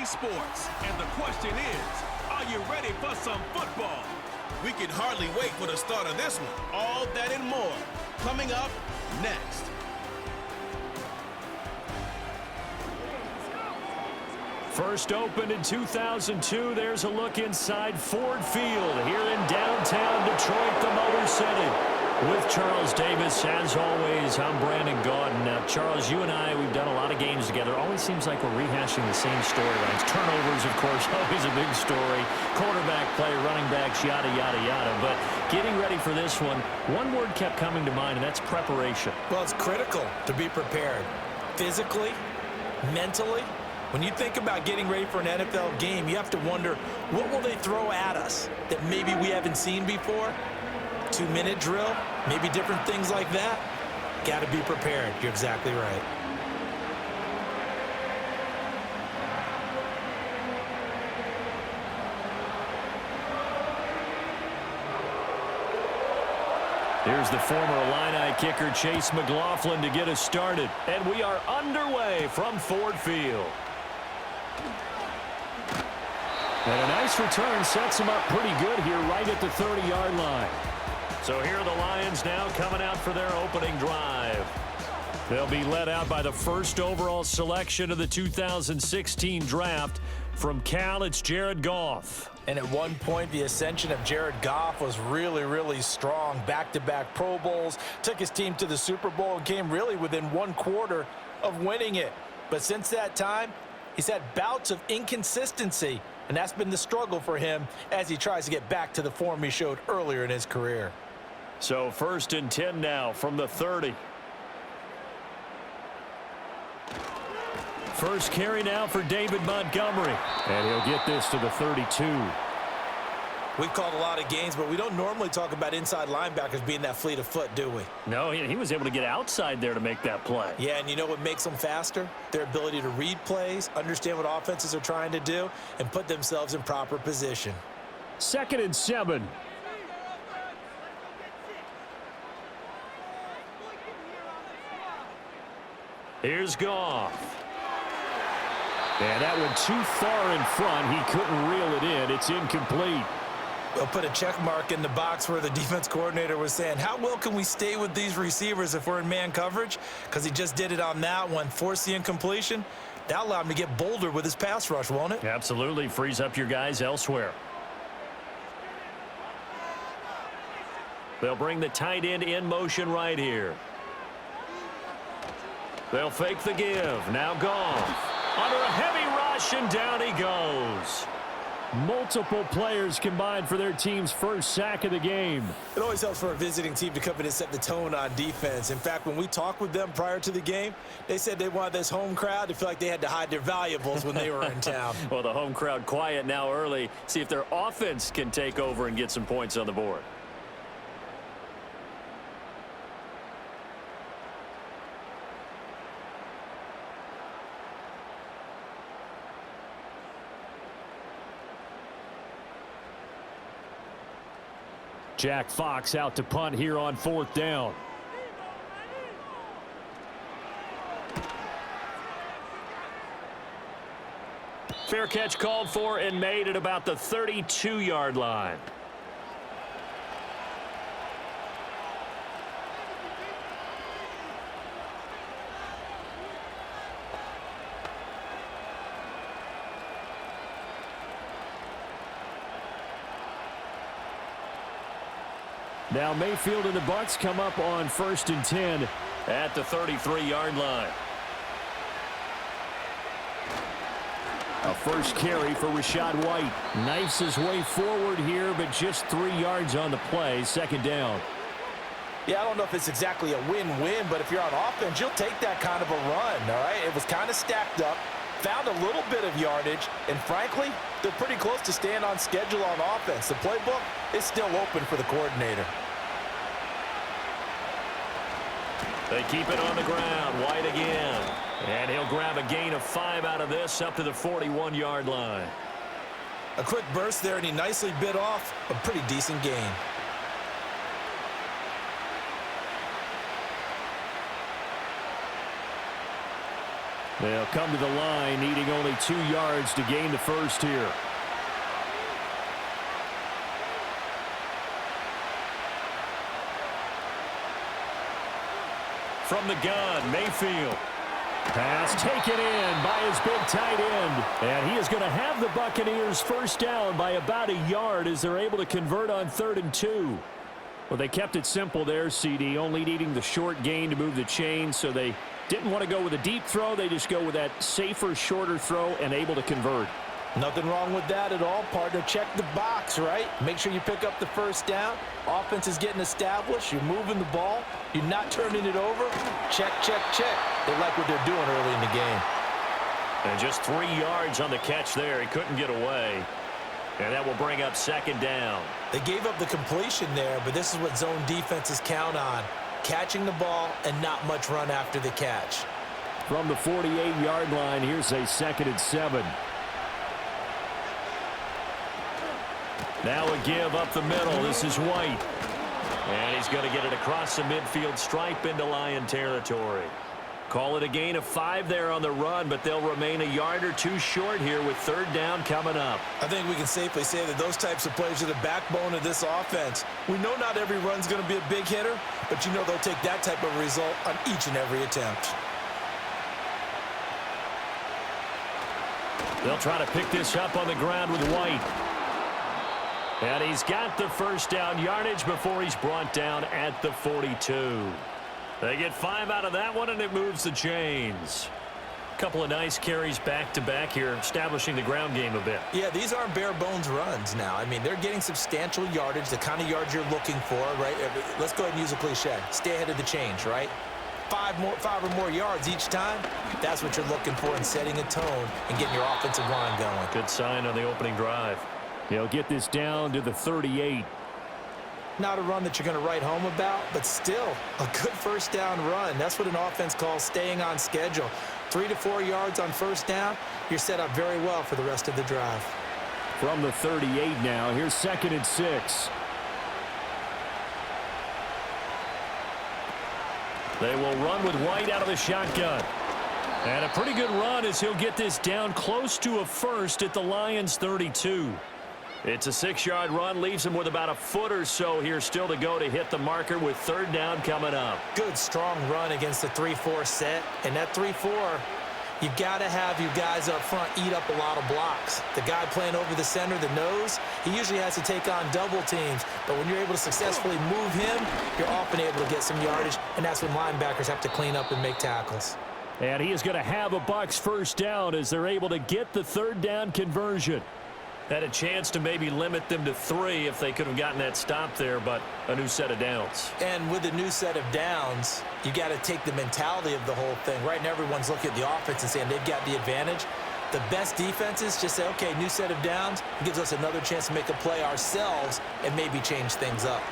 sports. And the question is, are you ready for some football? We can hardly wait for the start of this one. All that and more coming up next. First opened in 2002, there's a look inside Ford Field here in downtown Detroit, the Motor City. With Charles Davis, as always, I'm Brandon Gaudin. Now, Charles, you and I, we've done a lot of games together. Always seems like we're rehashing the same storylines. Turnovers, of course, always a big story. Quarterback play, running backs, yada, yada, yada. But getting ready for this one word kept coming to mind, and that's preparation. Well, it's critical to be prepared. Physically, mentally. When you think about getting ready for an NFL game, you have to wonder, what will they throw at us that maybe we haven't seen before? 2-minute drill, maybe different things like that. Got to be prepared. You're exactly right. Here's the former Illini kicker Chase McLaughlin to get us started. And we are underway from Ford Field. And a nice return sets him up pretty good here right at the 30-yard line. So here are the Lions now coming out for their opening drive. They'll be led out by the first overall selection of the 2016 draft. From Cal, it's Jared Goff. And at one point, the ascension of Jared Goff was really, really strong. Back-to-back Pro Bowls, took his team to the Super Bowl, and came really within 1 quarter of winning it. But since that time, he's had bouts of inconsistency, and that's been the struggle for him as he tries to get back to the form he showed earlier in his career. So 1st and 10 now from the 30. First carry now for David Montgomery. And he'll get this to the 32. We've called a lot of games, but we don't normally talk about inside linebackers being that fleet of foot, do we? No, he was able to get outside there to make that play. Yeah, and you know what makes them faster? Their ability to read plays, understand what offenses are trying to do, and put themselves in proper position. 2nd and 7. Here's Goff. And that one too far in front. He couldn't reel it in. It's incomplete. We'll put a check mark in the box where the defense coordinator was saying, how well can we stay with these receivers if we're in man coverage? Because he just did it on that one, forced the incompletion. That'll allow him to get bolder with his pass rush, won't it? Absolutely. Frees up your guys elsewhere. They'll bring the tight end in motion right here. They'll fake the give. Now Goff. Under a heavy rush, and down he goes. Multiple players combined for their team's first sack of the game. It always helps for a visiting team to come in and set the tone on defense. In fact, when we talked with them prior to the game, they said they wanted this home crowd to feel like they had to hide their valuables when they were in town. Well, the home crowd quiet now early. See if their offense can take over and get some points on the board. Jack Fox out to punt here on 4th down. Fair catch called for and made at about the 32-yard line. Now Mayfield and the Bucs come up on 1st and 10 at the 33-yard line. A first carry for Rachaad White. Knifes his way forward here, but just 3 yards on the play. 2nd down. Yeah, I don't know if it's exactly a win-win, but if you're on offense, you'll take that kind of a run, all right? It was kind of stacked up, found a little bit of yardage, and frankly, they're pretty close to staying on schedule on offense. The playbook is still open for the coordinator. They keep it on the ground. White again. And he'll grab a gain of 5 out of this up to the 41-yard line. A quick burst there, and he nicely bit off a pretty decent gain. They'll come to the line, needing only 2 yards to gain the first here. From the gun, Mayfield. Pass taken in by his big tight end. And he is going to have the Buccaneers first down by about a yard as they're able to convert on 3rd and 2. Well, they kept it simple there, CD, only needing the short gain to move the chain, so they didn't want to go with a deep throw. They just go with that safer, shorter throw and able to convert. Nothing wrong with that at all, partner. Check the box, right? Make sure you pick up the first down. Offense is getting established. You're moving the ball. You're not turning it over. Check, check, check. They like what they're doing early in the game. And just 3 yards on the catch there. He couldn't get away. And that will bring up 2nd down. They gave up the completion there, but this is what zone defenses count on. Catching the ball and not much run after the catch. From the 48-yard line, here's a 2nd and 7. Now a give up the middle. This is White. And he's going to get it across the midfield stripe into Lion territory. Call it a gain of 5 there on the run, but they'll remain a yard or 2 short here with 3rd down coming up. I think we can safely say that those types of plays are the backbone of this offense. We know not every run's going to be a big hitter, but you know they'll take that type of result on each and every attempt. They'll try to pick this up on the ground with White. And he's got the first down yardage before he's brought down at the 42. They get 5 out of that one, and it moves the chains. Couple of nice carries back-to-back here, establishing the ground game a bit. Yeah, these aren't bare-bones runs now. I mean, they're getting substantial yardage, the kind of yards you're looking for, right? Let's go ahead and use a cliche. Stay ahead of the change, right? 5 or more yards each time, that's what you're looking for in setting a tone and getting your offensive line going. Good sign on the opening drive. He'll get this down to the 38. Not a run that you're going to write home about, but still a good first down run. That's what an offense calls staying on schedule. 3 to 4 yards on first down, you're set up very well for the rest of the drive. From the 38 now, here's 2nd and 6. They will run with White out of the shotgun. And a pretty good run as he'll get this down close to a first at the Lions' 32. It's a 6-yard run, leaves him with about a foot or so here still to go to hit the marker with 3rd down coming up. Good, strong run against the 3-4 set. And that 3-4, you got to have your guys up front eat up a lot of blocks. The guy playing over the center, the nose, he usually has to take on double teams. But when you're able to successfully move him, you're often able to get some yardage, and that's when linebackers have to clean up and make tackles. And he is going to have a Bucs first down as they're able to get the 3rd down conversion. Had a chance to maybe limit them to 3 if they could have gotten that stop there, but a new set of downs. And with a new set of downs, you got to take the mentality of the whole thing. Right now, everyone's looking at the offense and saying they've got the advantage. The best defenses just say, okay, new set of downs, gives us another chance to make a play ourselves and maybe change things up.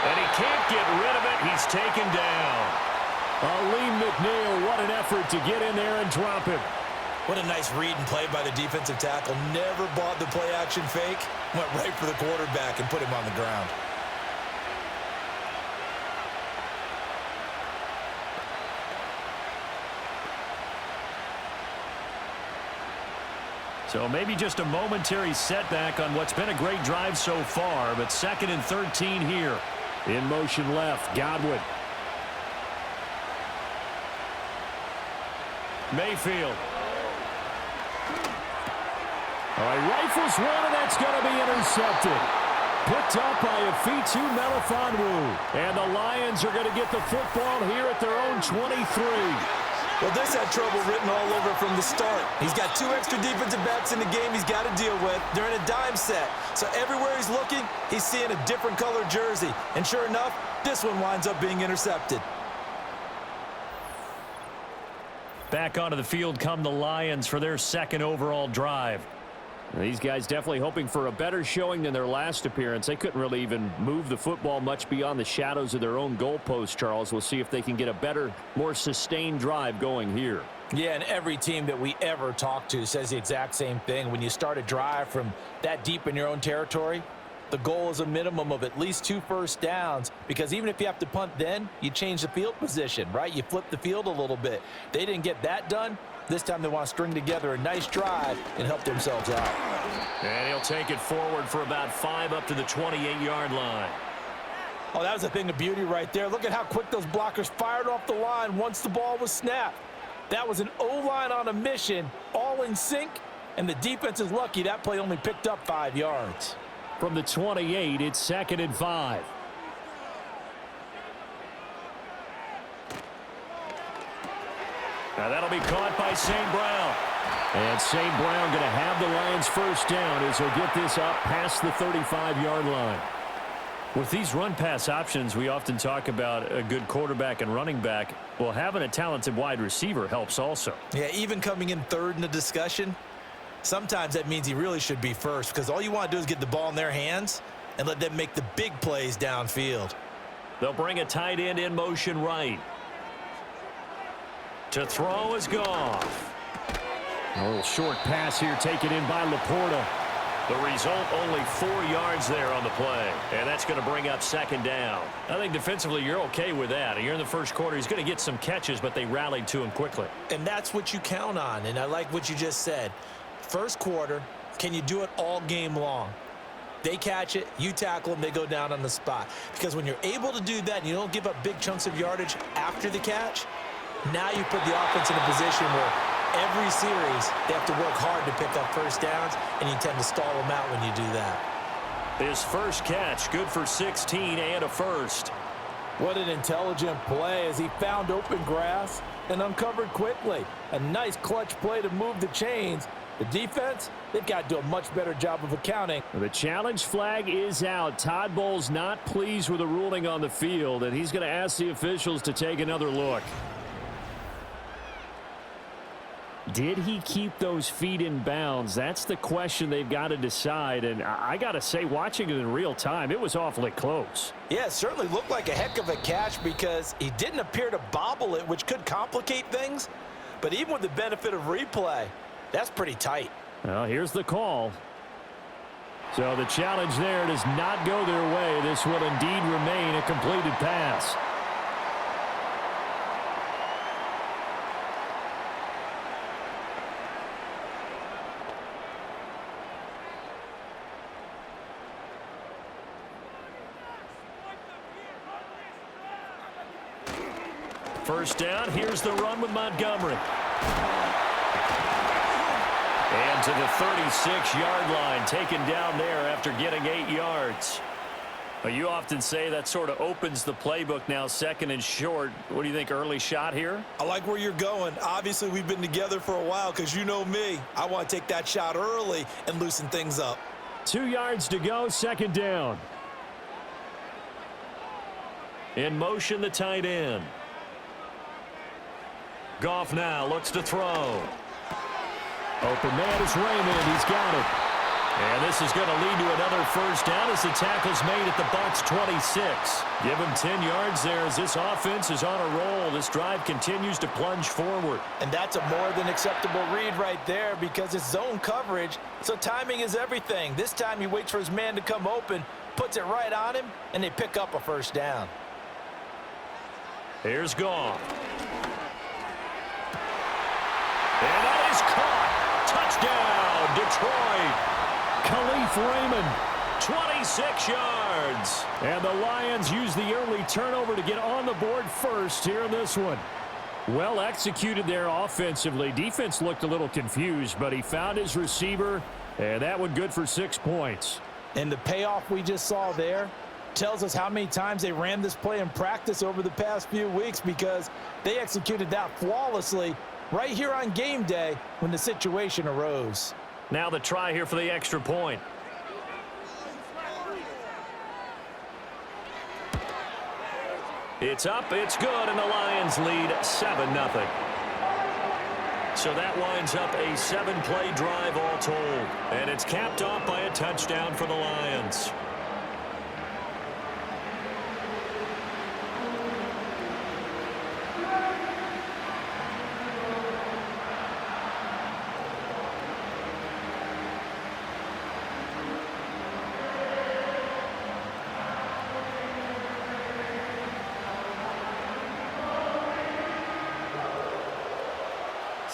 And he can't get rid of it. He's taken down. Aleem McNeil, what an effort to get in there and drop him. What a nice read and play by the defensive tackle. Never bought the play-action fake. Went right for the quarterback and put him on the ground. So maybe just a momentary setback on what's been a great drive so far, but 2nd and 13 here. In motion left, Godwin. Mayfield. All right, rifles one, and that's going to be intercepted. Picked up by Afitu Melifonwu. And the Lions are going to get the football here at their own 23. Well, this had trouble written all over from the start. He's got 2 extra defensive backs in the game he's got to deal with. They're in a dime set. So everywhere he's looking, he's seeing a different color jersey. And sure enough, this one winds up being intercepted. Back onto the field come the Lions for their 2nd overall drive. These guys definitely hoping for a better showing than their last appearance. They couldn't really even move the football much beyond the shadows of their own goalpost, Charles. We'll see if they can get a better, more sustained drive going here. Yeah, and every team that we ever talk to says the exact same thing. When you start a drive from that deep in your own territory, The goal is a minimum of at least 2 first downs, because even if you have to punt then, you change the field position, right? You flip the field a little bit. They didn't get that done. This time they want to string together a nice drive and help themselves out. And he'll take it forward for about 5 up to the 28-yard line. Oh, that was a thing of beauty right there. Look at how quick those blockers fired off the line once the ball was snapped. That was an O-line on a mission, all in sync, and the defense is lucky that play only picked up 5 yards. From the 28, it's 2nd and 5. Now that'll be caught by St. Brown. And St. Brown going to have the Lions first down as he'll get this up past the 35-yard line. With these run-pass options, we often talk about a good quarterback and running back. Well, having a talented wide receiver helps also. Yeah, even coming in third in the discussion, sometimes that means he really should be first, because all you want to do is get the ball in their hands and let them make the big plays downfield. They'll bring a tight end in motion right. To throw is Goff. A little short pass here taken in by Laporta. The result, only 4 yards there on the play. And that's going to bring up 2nd down. I think defensively you're okay with that. You're in the first quarter. He's going to get some catches, but they rallied to him quickly. And that's what you count on, and I like what you just said. First quarter, can you do it all game long? They catch it, you tackle them, they go down on the spot. Because when you're able to do that and you don't give up big chunks of yardage after the catch, now you put the offense in a position where every series they have to work hard to pick up first downs, and you tend to stall them out when you do that. His first catch, good for 16 and a first. What an intelligent play as he found open grass and uncovered quickly. A nice clutch play to move the chains. The defense, they've got to do a much better job of accounting. The challenge flag is out. Todd Bowles not pleased with the ruling on the field, and he's going to ask the officials to take another look. Did he keep those feet in bounds? That's the question they've got to decide. And I got to say, watching it in real time, it was awfully close. Yeah, it certainly looked like a heck of a catch because he didn't appear to bobble it, which could complicate things. But even with the benefit of replay, that's pretty tight. Well, here's the call. So the challenge there does not go their way. This will indeed remain a completed pass. First down, here's the run with Montgomery. And to the 36-yard line, taken down there after getting 8 yards. You often say that sort of opens the playbook now, 2nd and short. What do you think, early shot here? I like where you're going. Obviously, we've been together for a while because you know me. I want to take that shot early and loosen things up. 2 yards to go, 2nd down. In motion, the tight end. Goff now looks to throw. Open man is Raymond. He's got it. And this is going to lead to another first down as the tackle's made at the Bucs 26. Give him 10 yards there as this offense is on a roll. This drive continues to plunge forward. And that's a more than acceptable read right there because it's zone coverage, so timing is everything. This time he waits for his man to come open, puts it right on him, and they pick up a first down. Here's Goff. And that is caught. Touchdown, Detroit. Khalif Raymond, 26 yards. And the Lions use the early turnover to get on the board first here in this one. Well executed there offensively. Defense looked a little confused, but he found his receiver, and that one good for 6 points. And the payoff we just saw there tells us how many times they ran this play in practice over the past few weeks because they executed that flawlessly right here on game day when the situation arose. Now the try here for the extra point. It's up, it's good, and the Lions lead 7-0. So that winds up a 7-play drive all told. And it's capped off by a touchdown for the Lions.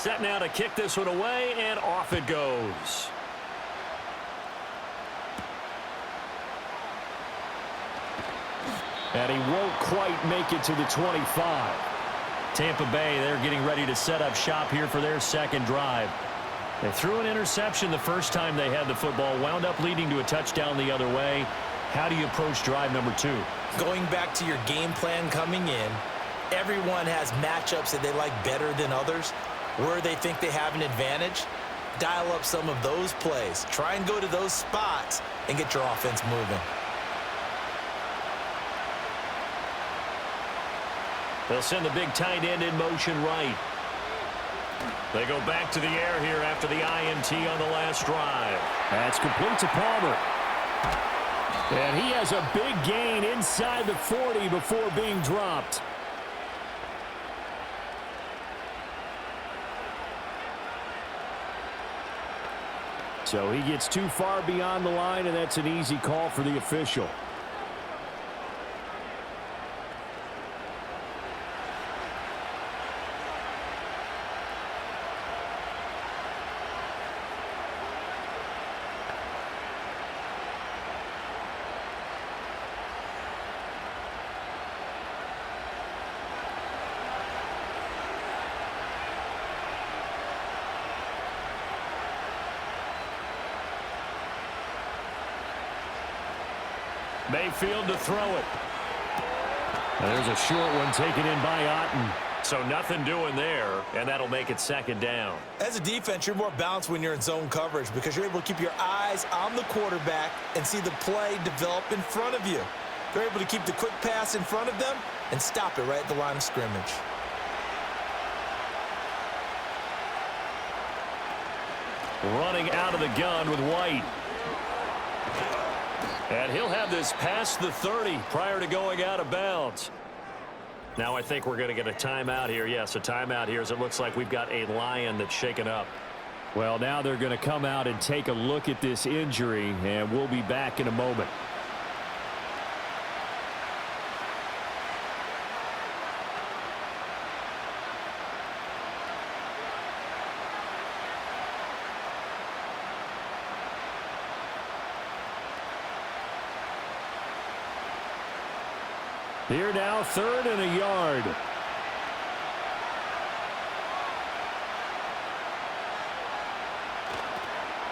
Set now to kick this one away, and off it goes. And he won't quite make it to the 25. Tampa Bay, they're getting ready to set up shop here for their second drive. They threw an interception the first time they had the football, wound up leading to a touchdown the other way. How do you approach drive number 2? Going back to your game plan coming in, everyone has matchups that they like better than others. Where they think they have an advantage, dial up some of those plays. Try and go to those spots and get your offense moving. They'll send the big tight end in motion right. They go back to the air here after the INT on the last drive. That's complete to Palmer. And he has a big gain inside the 40 before being dropped. So he gets too far beyond the line, and that's an easy call for the official. Mayfield to throw it. And there's a short one taken in by Otten. So nothing doing there, and that'll make it second down. As a defense, you're more balanced when you're in zone coverage because you're able to keep your eyes on the quarterback and see the play develop in front of you. They're able to keep the quick pass in front of them and stop it right at the line of scrimmage. Running out of the gun with White. And he'll have this past the 30 prior to going out of bounds. Now I think we're going to get a timeout here. Yes, a timeout here as it looks like we've got a Lion that's shaken up. Well, now they're going to come out and take a look at this injury, and we'll be back in a moment. Here now, 3rd and a yard.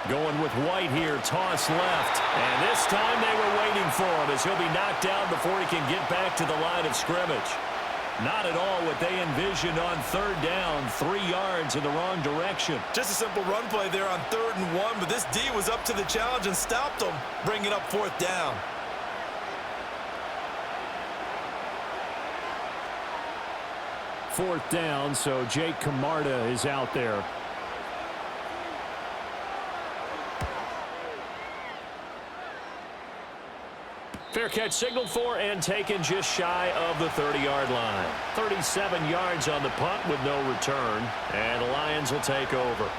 Going with White here, toss left. And this time they were waiting for him as he'll be knocked down before he can get back to the line of scrimmage. Not at all what they envisioned on 3rd down, 3 yards in the wrong direction. Just a simple run play there on 3rd and 1, but this D was up to the challenge and stopped them, bringing up 4th down. 4th down, so Jake Camarda is out there. Fair catch signaled for and taken just shy of the 30-yard line. 37 yards on the punt with no return, and the Lions will take over.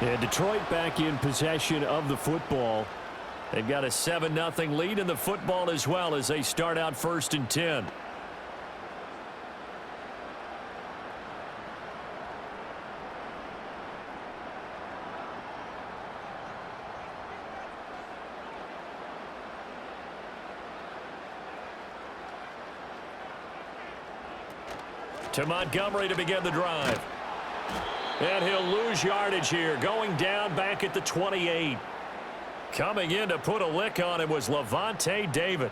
And Detroit back in possession of the football. They've got a 7-0 lead in the football as well as they start out 1st and 10. To Montgomery to begin the drive. And he'll lose yardage here. Going down back at the 28. Coming in to put a lick on him was Levante David.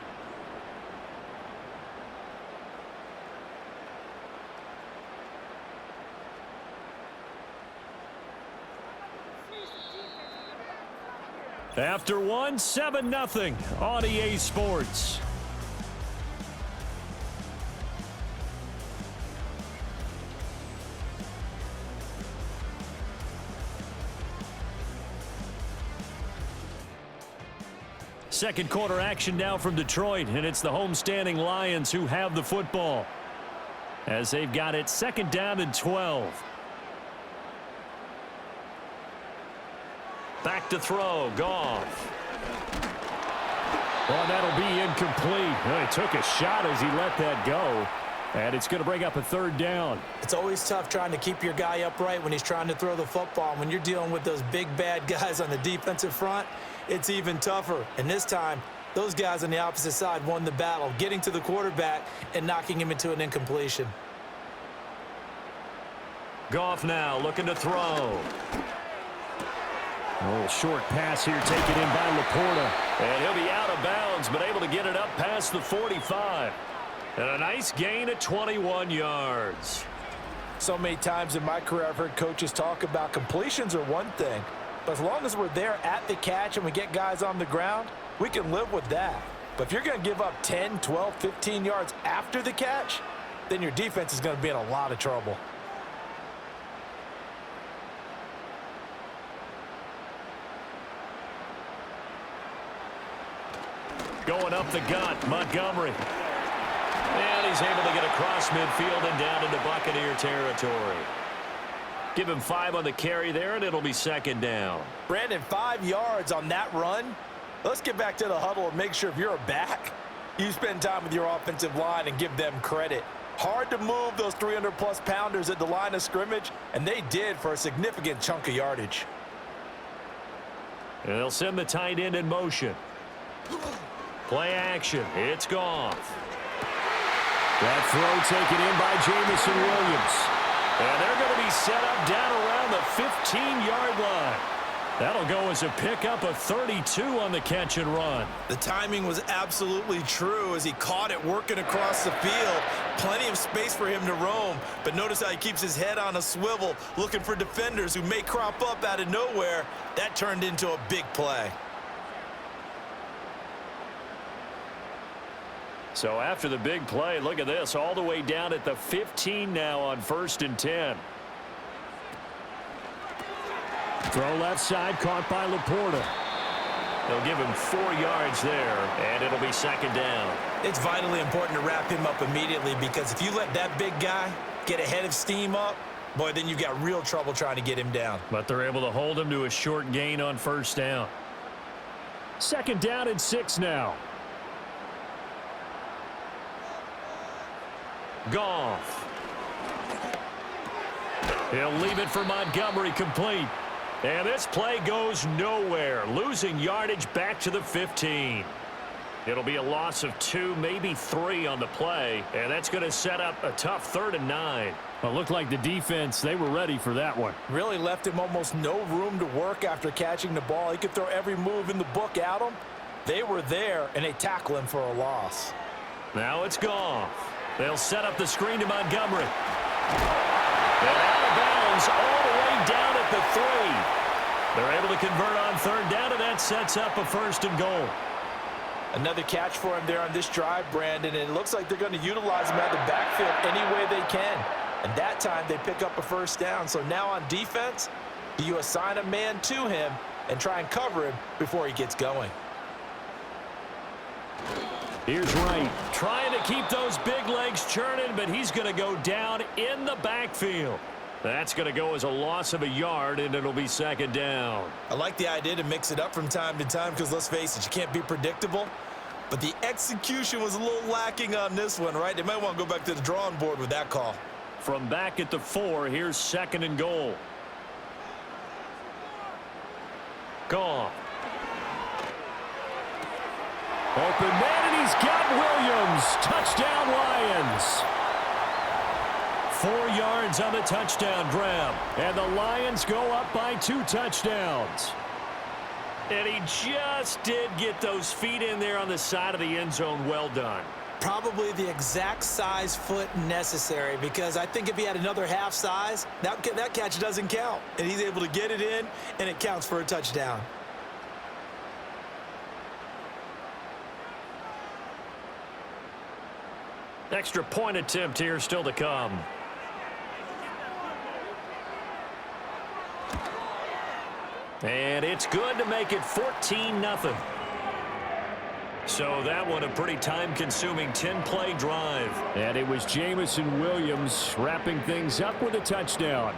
After 7-0 on EA Sports. Second quarter action now from Detroit, and it's the homestanding Lions who have the football as they've got it 2nd down and 12. Back to throw, Goff. Well, that'll be incomplete. Well, he took a shot as he let that go. And it's going to bring up a third down. It's always tough trying to keep your guy upright when he's trying to throw the football. When you're dealing with those big, bad guys on the defensive front, it's even tougher. And this time, those guys on the opposite side won the battle, getting to the quarterback and knocking him into an incompletion. Goff now looking to throw. A little short pass here taken in by Laporta. And he'll be out of bounds, but able to get it up past the 45. And a nice gain at 21 yards. So many times in my career I've heard coaches talk about completions are one thing, but as long as we're there at the catch and we get guys on the ground, we can live with that. But if you're going to give up 10, 12, 15 yards after the catch, then your defense is going to be in a lot of trouble. Going up the gut, Montgomery. And he's able to get across midfield and down into Buccaneer territory. Give him 5 on the carry there, and it'll be second down. Brandon, 5 yards on that run. Let's get back to the huddle and make sure if you're a back, you spend time with your offensive line and give them credit. Hard to move those 300-plus pounders at the line of scrimmage, and they did for a significant chunk of yardage. And they'll send the tight end in motion. Play action. It's Goff. That throw taken in by Jamison Williams. And they're going to be set up down around the 15-yard line. That'll go as a pickup of 32 on the catch and run. The timing was absolutely true as he caught it working across the field. Plenty of space for him to roam, but notice how he keeps his head on a swivel, looking for defenders who may crop up out of nowhere. That turned into a big play. So after the big play, look at this, all the way down at the 15 now on 1st and 10. Throw left side, caught by Laporta. They'll give him 4 yards there, and it'll be second down. It's vitally important to wrap him up immediately because if you let that big guy get ahead of steam up, boy, then you've got real trouble trying to get him down. But they're able to hold him to a short gain on 1st down. Second down and 6 now. Goff. He'll leave it for Montgomery, complete. And this play goes nowhere, losing yardage back to the 15. It'll be a loss of 2, maybe 3 on the play, and that's going to set up a tough 3rd and 9. Well, it looked like the defense, they were ready for that one. Really left him almost no room to work after catching the ball. He could throw every move in the book at him. They were there, and they tackle him for a loss. Now it's Goff. They'll set up the screen to Montgomery. And out of bounds all the way down at the 3. They're able to convert on 3rd down, and that sets up a 1st and goal. Another catch for him there on this drive, Brandon, and it looks like they're going to utilize him out of the backfield any way they can. And that time they pick up a 1st down. So now on defense, do you assign a man to him and try and cover him before he gets going? Here's Wright. Trying to keep those big legs churning, but he's going to go down in the backfield. That's going to go as a loss of a yard, and it'll be second down. I like the idea to mix it up from time to time because, let's face it, you can't be predictable. But the execution was a little lacking on this one, right? They might want to go back to the drawing board with that call. From back at the 4, here's 2nd and goal. Goff. Open man, and he's got Williams. Touchdown, Lions. 4 yards on the touchdown grab. And the Lions go up by 2 touchdowns. And he just did get those feet in there on the side of the end zone. Well done. Probably the exact size foot necessary because I think if he had another half size, that catch doesn't count. And he's able to get it in, and it counts for a touchdown. Extra point attempt here still to come. And it's good to make it 14-0. So that one a pretty time-consuming 10-play drive. And it was Jamison Williams wrapping things up with a touchdown.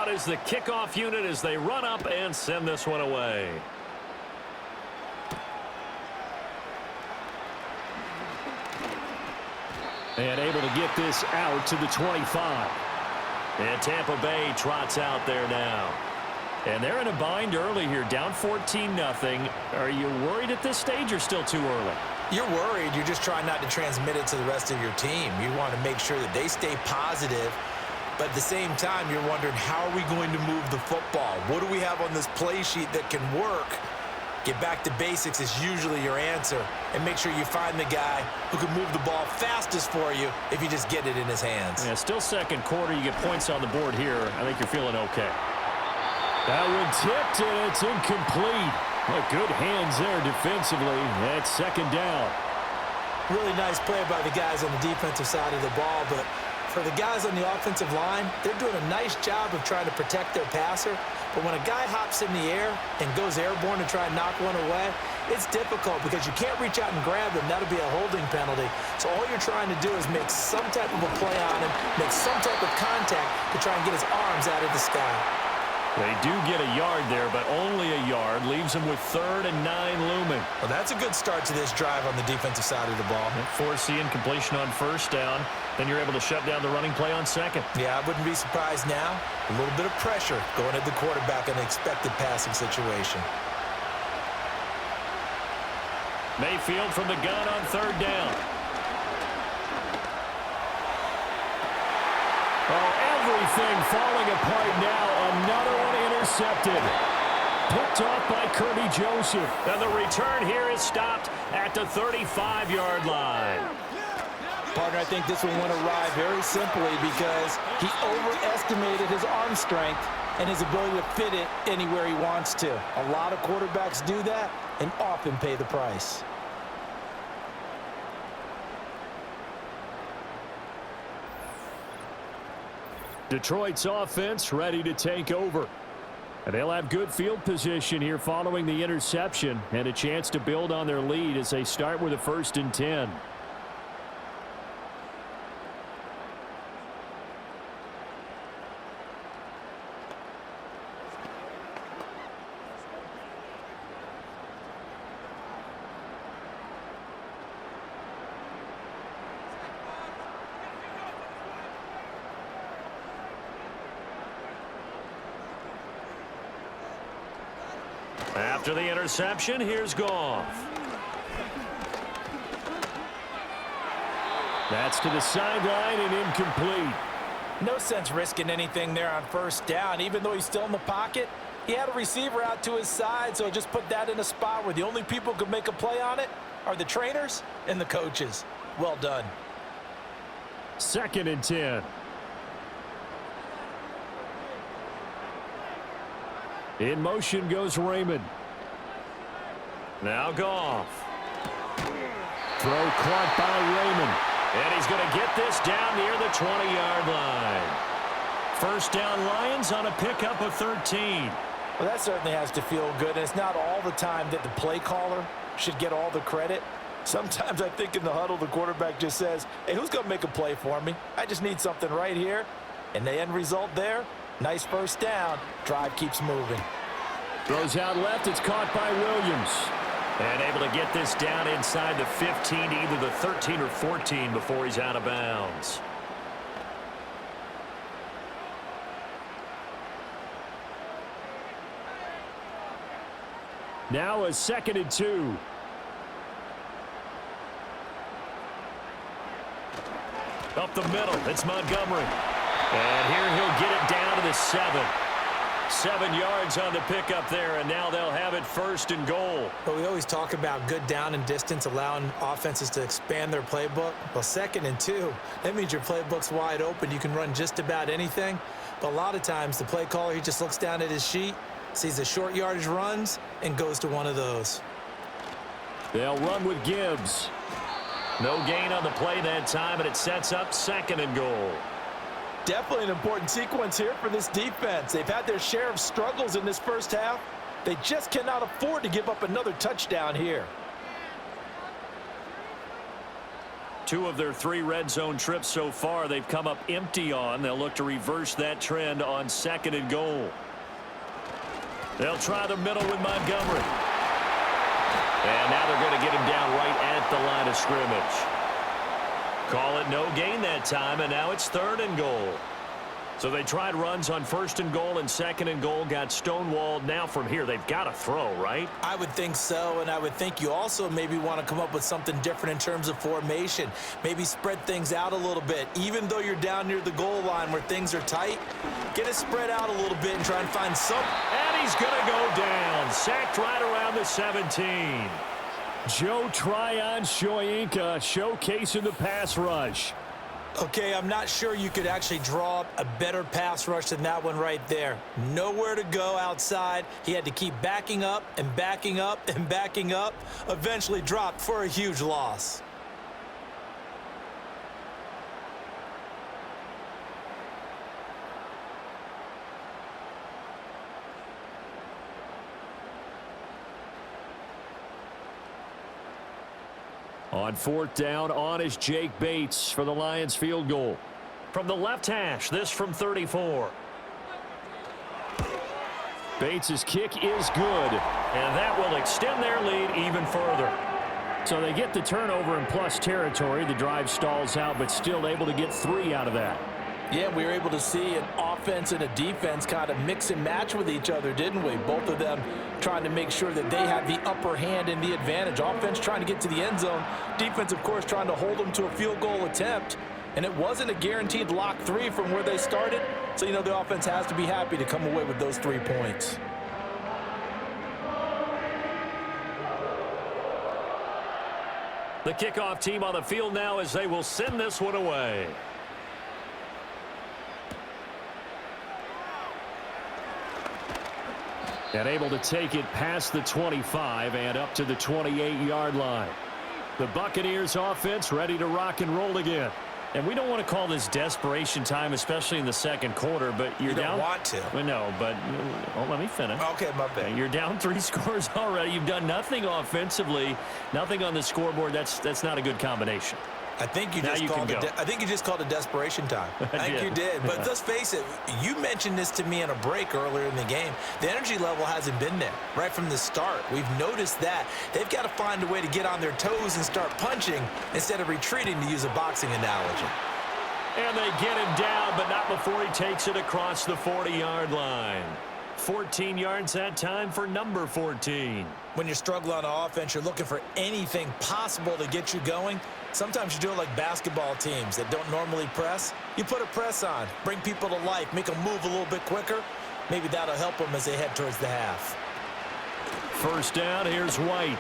Out is the kickoff unit as they run up and send this one away. And able to get this out to the 25. And Tampa Bay trots out there now. And they're in a bind early here, down 14-0. Are you worried at this stage or still too early? You're worried. You're just trying not to transmit it to the rest of your team. You want to make sure that they stay positive. But at the same time, you're wondering, how are we going to move the football? What do we have on this play sheet that can work? Get back to basics is usually your answer. And make sure you find the guy who can move the ball fastest for you if you just get it in his hands. Yeah, still second quarter. You get points on the board here. I think you're feeling okay. That one tipped, and it's incomplete. But good hands there defensively. That's second down. Really nice play by the guys on the defensive side of the ball, but for the guys on the offensive line, they're doing a nice job of trying to protect their passer. But when a guy hops in the air and goes airborne to try and knock one away, it's difficult because you can't reach out and grab him. That'll be a holding penalty. So all you're trying to do is make some type of a play on him, make some type of contact to try and get his arms out of the sky. They do get a yard there, but only a yard. Leaves them with 3rd and 9 looming. Well, that's a good start to this drive on the defensive side of the ball. Force the incompletion on first down. Then you're able to shut down the running play on second. Yeah, I wouldn't be surprised now. A little bit of pressure going at the quarterback in an expected passing situation. Mayfield from the gun on 3rd down. Oh, everything falling apart now. Another one intercepted. Picked off by Kirby Joseph. And the return here is stopped at the 35-yard line. Partner, I think this one went awry very simply because he overestimated his arm strength and his ability to fit it anywhere he wants to. A lot of quarterbacks do that and often pay the price. Detroit's offense ready to take over. And they'll have good field position here following the interception and a chance to build on their lead as they start with a 1st and 10. After the interception, here's Goff. That's to the sideline and incomplete. No sense risking anything there on first down. Even though he's still in the pocket, he had a receiver out to his side, so just put that in a spot where the only people who can make a play on it are the trainers and the coaches. Well done. 2nd and 10. In motion goes Raymond. Now Goff. Throw caught by Raymond. And he's going to get this down near the 20-yard line. First down Lions on a pickup of 13. Well, that certainly has to feel good. And it's not all the time that the play caller should get all the credit. Sometimes I think in the huddle, the quarterback just says, hey, who's going to make a play for me? I just need something right here. And the end result there, nice first down. Drive keeps moving. Throws out left. It's caught by Williams. And able to get this down inside the 15, either the 13 or 14 before he's out of bounds. Now a 2nd and 2. Up the middle, it's Montgomery. And here he'll get it down to the 7. 7 yards on the pickup there, and now they'll have it 1st and goal. But we always talk about good down and distance, allowing offenses to expand their playbook. Well, 2nd and 2, that means your playbook's wide open. You can run just about anything. But a lot of times, the play caller, he just looks down at his sheet, sees the short yardage runs, and goes to one of those. They'll run with Gibbs. No gain on the play that time, and it sets up 2nd and goal. Definitely an important sequence here for this defense. They've had their share of struggles in this first half. They just cannot afford to give up another touchdown here. 2 of their 3 red zone trips so far, they've come up empty on. They'll look to reverse that trend on 2nd and goal. They'll try the middle with Montgomery. And now they're going to get him down right at the line of scrimmage. Call it no gain that time, and now it's 3rd and goal. So they tried runs on 1st and goal and 2nd and goal, got stonewalled. Now from here, they've got to throw, right? I would think so, and I would think you also maybe want to come up with something different in terms of formation. Maybe spread things out a little bit. Even though you're down near the goal line where things are tight, get it spread out a little bit and try and find some. And he's going to go down. Sacked right around the 17. Joe Tryon-Shoyinka showcasing the pass rush. Okay, I'm not sure you could actually draw up a better pass rush than that one right there. Nowhere to go outside. He had to keep backing up and backing up and backing up. Eventually dropped for a huge loss. On 4th down, on is Jake Bates for the Lions field goal. From the left hash, this from 34. Bates' kick is good. And that will extend their lead even further. So they get the turnover in plus territory. The drive stalls out, but still able to get 3 out of that. Yeah, we were able to see an offense and a defense kind of mix and match with each other, didn't we? Both of them trying to make sure that they have the upper hand and the advantage. Offense trying to get to the end zone. Defense, of course, trying to hold them to a field goal attempt. And it wasn't a guaranteed lock 3 from where they started. So, you know, the offense has to be happy to come away with those 3 points. The kickoff team on the field now as they will send this one away. And able to take it past the 25 and up to the 28-yard line. The Buccaneers offense ready to rock and roll again. And we don't want to call this desperation time, especially in the 2nd quarter, but you're down. You don't want to. Well, no, but let me finish. Okay, my bad. You're down 3 scores already. You've done nothing offensively, nothing on the scoreboard. That's not a good combination. I think you just called it desperation time. I think you did. But let's face it, you mentioned this to me in a break earlier in the game. The energy level hasn't been there right from the start. We've noticed that. They've got to find a way to get on their toes and start punching instead of retreating, to use a boxing analogy. And they get him down, but not before he takes it across the 40-yard line. 14 yards that time for number 14. When you're struggling on offense, you're looking for anything possible to get you going. Sometimes you do it like basketball teams that don't normally press. You put a press on, bring people to life, make them move a little bit quicker. Maybe that'll help them as they head towards the half. 1st down, here's White.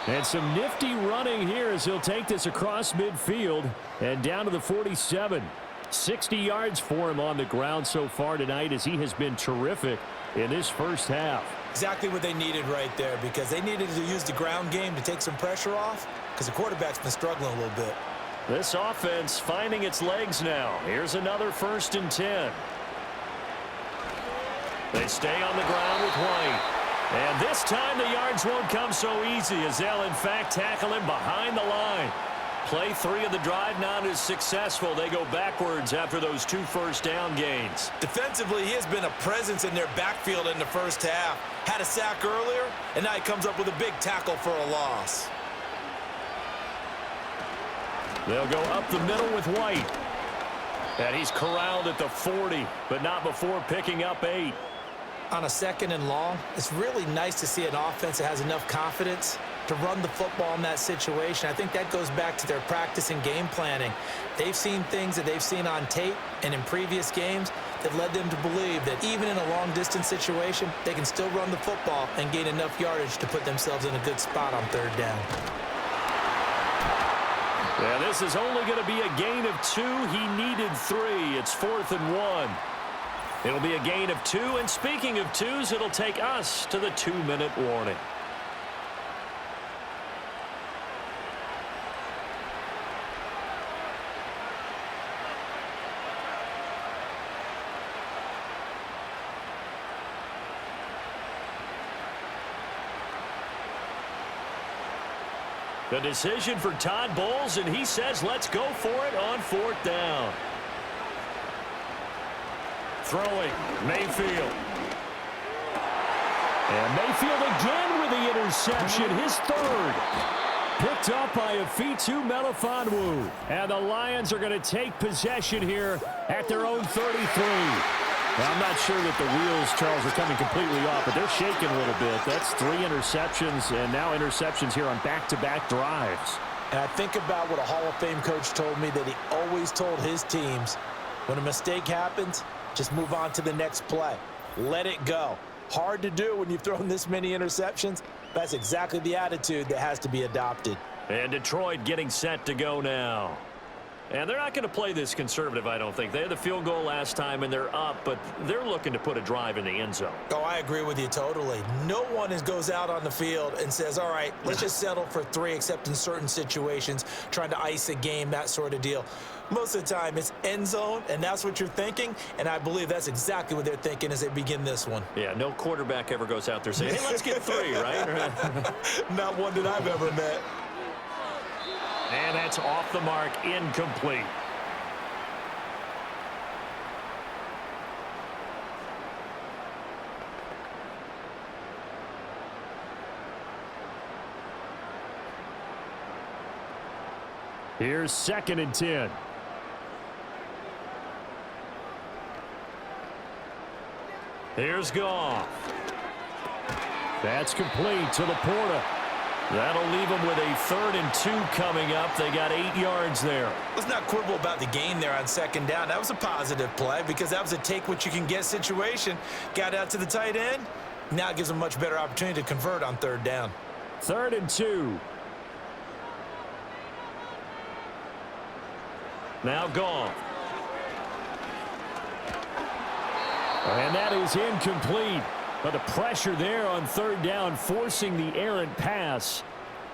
And some nifty running here as he'll take this across midfield and down to the 47. 60 yards for him on the ground so far tonight as he has been terrific in this 1st half. Exactly what they needed right there, because they needed to use the ground game to take some pressure off, because the quarterback's been struggling a little bit. This offense finding its legs now. Here's another 1st and 10. They stay on the ground with White. And this time the yards won't come so easy as they'll in fact tackle him behind the line. Play 3 of the drive not as successful. They go backwards after those 2 first down gains. Defensively, he has been a presence in their backfield in the 1st half. Had a sack earlier, and now he comes up with a big tackle for a loss. They'll go up the middle with White. And he's corralled at the 40, but not before picking up 8. On a 2nd and long, it's really nice to see an offense that has enough confidence to run the football in that situation. I think that goes back to their practice and game planning. They've seen things that they've seen on tape and in previous games that led them to believe that even in a long-distance situation, they can still run the football and gain enough yardage to put themselves in a good spot on 3rd down. Yeah, this is only going to be a gain of 2. He needed 3. It's 4th and 1. It'll be a gain of 2, and speaking of 2s, it'll take us to the 2-minute warning. The decision for Todd Bowles, and he says let's go for it on 4th down. Throwing, Mayfield. And Mayfield again with the interception, his 3rd. Picked up by Afitu Melifonwu. And the Lions are going to take possession here at their own 33. Well, I'm not sure that the wheels, Charles, are coming completely off, but they're shaking a little bit. That's 3 interceptions, and now interceptions here on back-to-back drives. And I think about what a Hall of Fame coach told me, that he always told his teams, when a mistake happens, just move on to the next play. Let it go. Hard to do when you've thrown this many interceptions. That's exactly the attitude that has to be adopted. And Detroit getting set to go now. And they're not going to play this conservative, I don't think. They had the field goal last time, and they're up, but they're looking to put a drive in the end zone. Oh, I agree with you totally. No one goes out on the field and says, all right, let's just settle for 3, except in certain situations, trying to ice a game, that sort of deal. Most of the time, it's end zone, and that's what you're thinking, and I believe that's exactly what they're thinking as they begin this one. Yeah, no quarterback ever goes out there saying, hey, let's get 3, right? Not one that I've ever met. And that's off the mark, incomplete. Here's 2nd and 10. Here's Goff. That's complete to Laporta. That'll leave them with a 3rd and 2 coming up. They got 8 yards there. Let's not quibble about the gain there on 2nd down. That was a positive play because that was a take-what-you-can-get situation. Got out to the tight end. Now it gives them a much better opportunity to convert on 3rd down. 3rd and 2. Now Goff. And that is incomplete. But the pressure there on 3rd down, forcing the errant pass.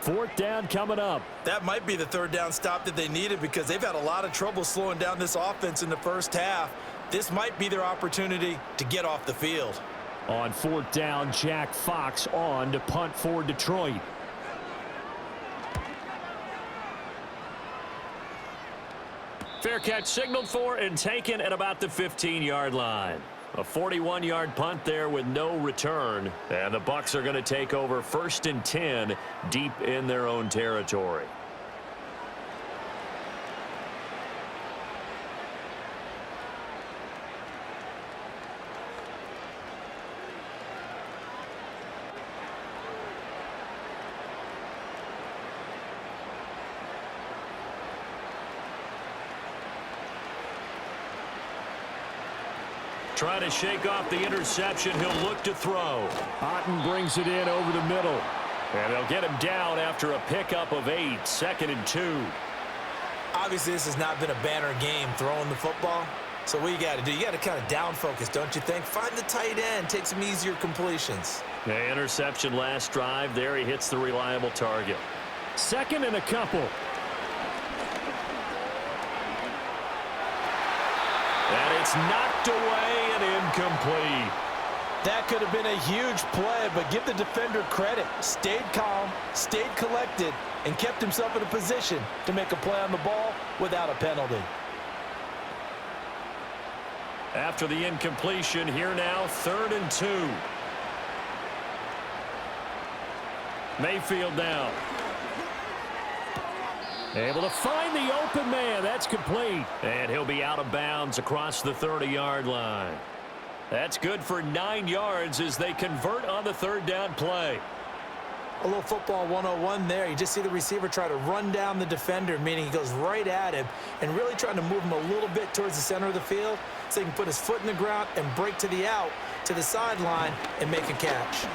4th down coming up. That might be the 3rd down stop that they needed because they've had a lot of trouble slowing down this offense in the first half. This might be their opportunity to get off the field. On 4th down, Jack Fox on to punt for Detroit. Fair catch signaled for and taken at about the 15-yard line. A 41-yard punt there with no return. And the Bucs are going to take over 1st and 10 deep in their own territory. Trying to shake off the interception. He'll look to throw. Otten brings it in over the middle. And they'll get him down after a pickup of 8. 2nd and 2. Obviously, this has not been a banner game throwing the football. So what you got to do, you got to kind of down focus, don't you think? Find the tight end, take some easier completions. The interception last drive. There he hits the reliable target. 2nd and a couple. And it's knocked away and incomplete. That could have been a huge play, but give the defender credit. Stayed calm, stayed collected, and kept himself in a position to make a play on the ball without a penalty. After the incompletion, here now, 3rd and 2. Mayfield now. Able to find the open man. That's complete. And he'll be out of bounds across the 30-yard line. That's good for 9 yards as they convert on the 3rd down play. A little football 101 there. You just see the receiver try to run down the defender, meaning he goes right at him and really trying to move him a little bit towards the center of the field so he can put his foot in the ground and break to the out, to the sideline, and make a catch.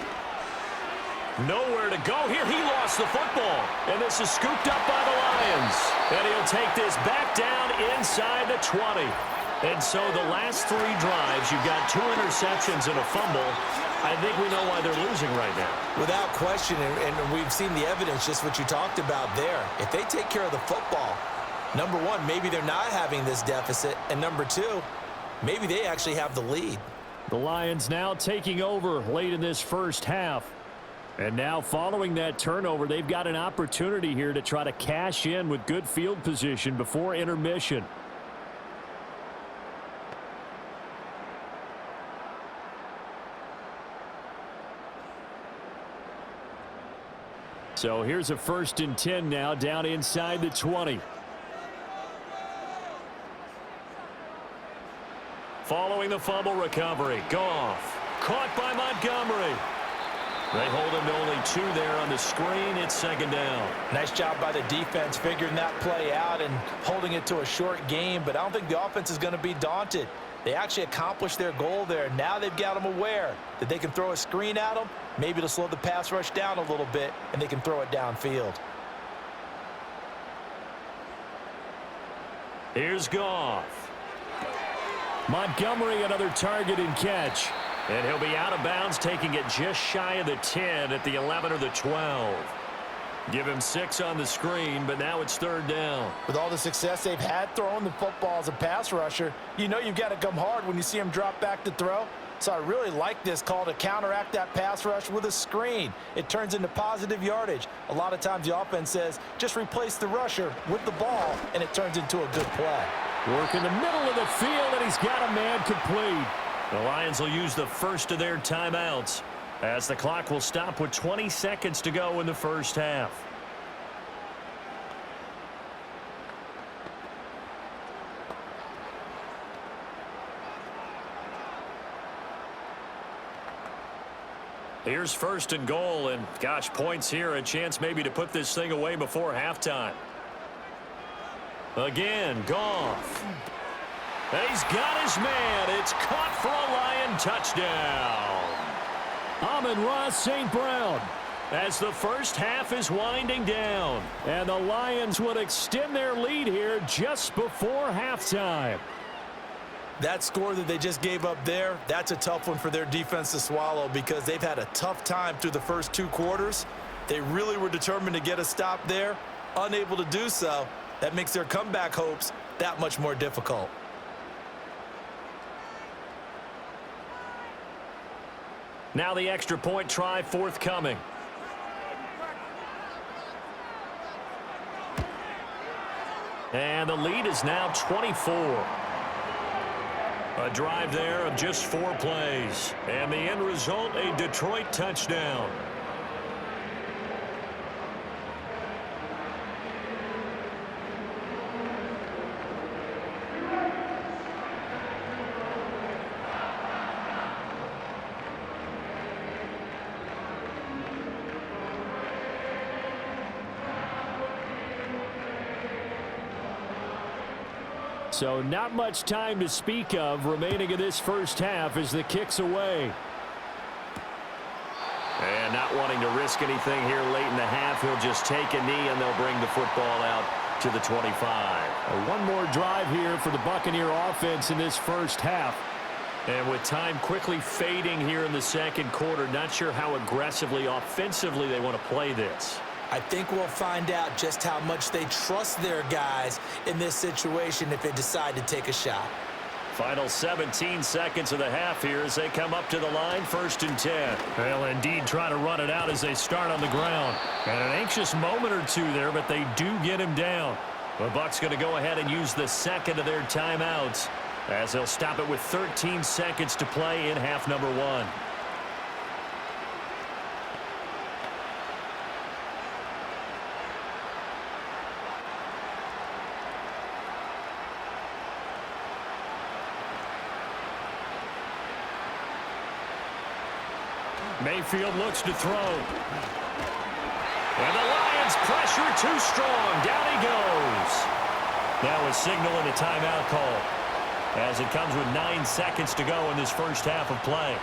Nowhere to go here. He lost the football. And this is scooped up by the Lions. And he'll take this back down inside the 20. And so the last 3 drives, you've got 2 interceptions and a fumble. I think we know why they're losing right now. Without question, and we've seen the evidence, just what you talked about there. If they take care of the football, number one, maybe they're not having this deficit. And number 2, maybe they actually have the lead. The Lions now taking over late in this first half. And now following that turnover, they've got an opportunity here to try to cash in with good field position before intermission. So here's a 1st and 10 now down inside the 20. Following the fumble recovery, Goff caught by Montgomery. They hold him to only 2 there on the screen. It's 2nd down. Nice job by the defense figuring that play out and holding it to a short game, but I don't think the offense is going to be daunted. They actually accomplished their goal there. Now they've got them aware that they can throw a screen at them, maybe to slow the pass rush down a little bit, and they can throw it downfield. Here's Goff. Montgomery, another target and catch. And he'll be out of bounds, taking it just shy of the 10 at the 11 or the 12. Give him 6 on the screen, but now it's 3rd down. With all the success they've had throwing the football as a pass rusher, you know you've got to come hard when you see him drop back to throw. So I really like this call to counteract that pass rush with a screen. It turns into positive yardage. A lot of times the offense says, just replace the rusher with the ball, and it turns into a good play. Work in the middle of the field, and he's got a man complete. The Lions will use the first of their timeouts as the clock will stop with 20 seconds to go in the first half. Here's 1st and goal, and gosh, points here, a chance maybe to put this thing away before halftime. Again, Goff. And he's got his man. It's caught for a Lion touchdown. Amon-Ra St. Brown as the first half is winding down. And the Lions would extend their lead here just before halftime. That score that they just gave up there, that's a tough one for their defense to swallow because they've had a tough time through the first 2 quarters. They really were determined to get a stop there, unable to do so. That makes their comeback hopes that much more difficult. Now the extra point try forthcoming. And the lead is now 24. A drive there of just 4 plays. And the end result, a Detroit touchdown. So not much time to speak of remaining in this first half as the kick's away. And not wanting to risk anything here late in the half, he'll just take a knee and they'll bring the football out to the 25. One more drive here for the Buccaneer offense in this first half. And with time quickly fading here in the second quarter, not sure how aggressively, offensively they want to play this. I think we'll find out just how much they trust their guys in this situation if they decide to take a shot. Final 17 seconds of the half here as they come up to the line, 1st and 10. They'll indeed try to run it out as they start on the ground. And an anxious moment or 2 there, but they do get him down. The Bucs going to go ahead and use the second of their timeouts as they'll stop it with 13 seconds to play in half number 1. Mayfield looks to throw. And the Lions pressure too strong. Down he goes. Now a signal and a timeout call as it comes with 9 seconds to go in this first half of play.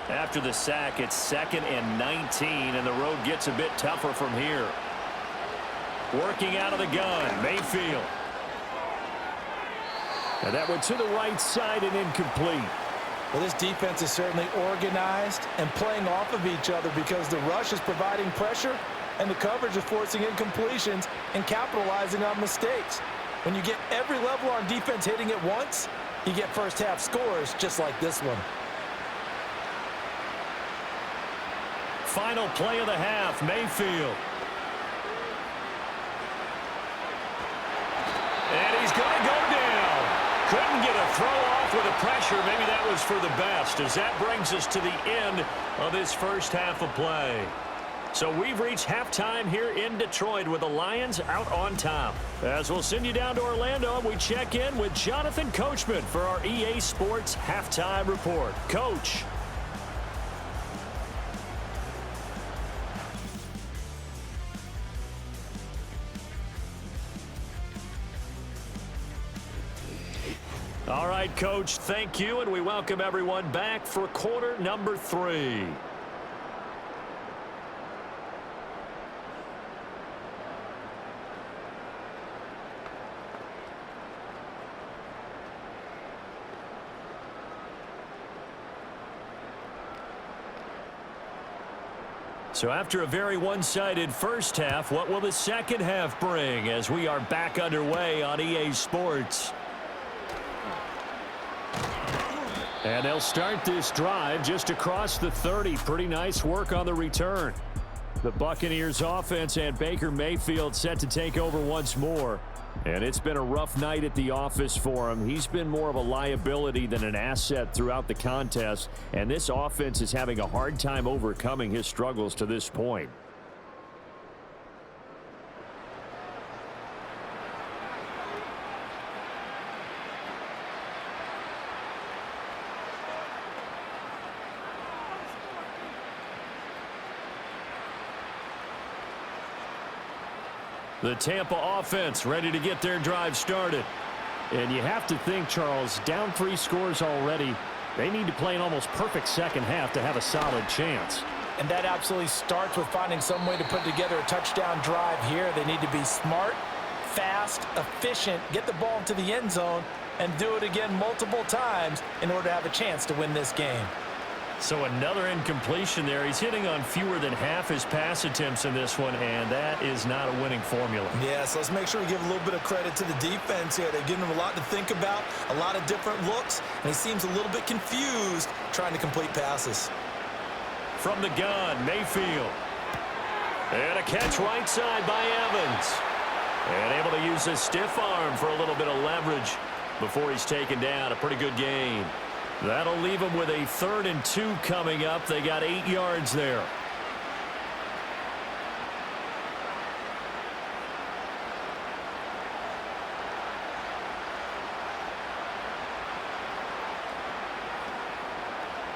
After the sack, it's 2nd and 19, and the road gets a bit tougher from here. Working out of the gun, Mayfield. And that went to the right side and incomplete. Well, this defense is certainly organized and playing off of each other because the rush is providing pressure and the coverage is forcing incompletions and capitalizing on mistakes. When you get every level on defense hitting at once, you get first half scores just like this one. Final play of the half, Mayfield. And he's going to go down. Couldn't get a throw off with the pressure. Maybe that was for the best, as that brings us to the end of this first half of play. So we've reached halftime here in Detroit with the Lions out on top. As we'll send you down to Orlando, we check in with Jonathan Coachman for our EA Sports Halftime Report. Coach. All right, Coach, thank you, and we welcome everyone back for quarter number 3. So after a very one-sided first half, what will the second half bring as we are back underway on EA Sports? And they'll start this drive just across the 30. Pretty nice work on the return. The Buccaneers offense and Baker Mayfield set to take over once more. And it's been a rough night at the office for him. He's been more of a liability than an asset throughout the contest. And this offense is having a hard time overcoming his struggles to this point. The Tampa offense ready to get their drive started. And you have to think, Charles, down 3 scores already. They need to play an almost perfect second half to have a solid chance. And that absolutely starts with finding some way to put together a touchdown drive here. They need to be smart, fast, efficient, get the ball into the end zone, and do it again multiple times in order to have a chance to win this game. So another incompletion there. He's hitting on fewer than half his pass attempts in this one, and that is not a winning formula. Yeah, so let's make sure we give a little bit of credit to the defense here. They're giving him a lot to think about, a lot of different looks, and he seems a little bit confused trying to complete passes. From the gun, Mayfield. And a catch right side by Evans. And able to use his stiff arm for a little bit of leverage before he's taken down. A pretty good gain. That'll leave them with a 3rd and 2 coming up. They got 8 yards there.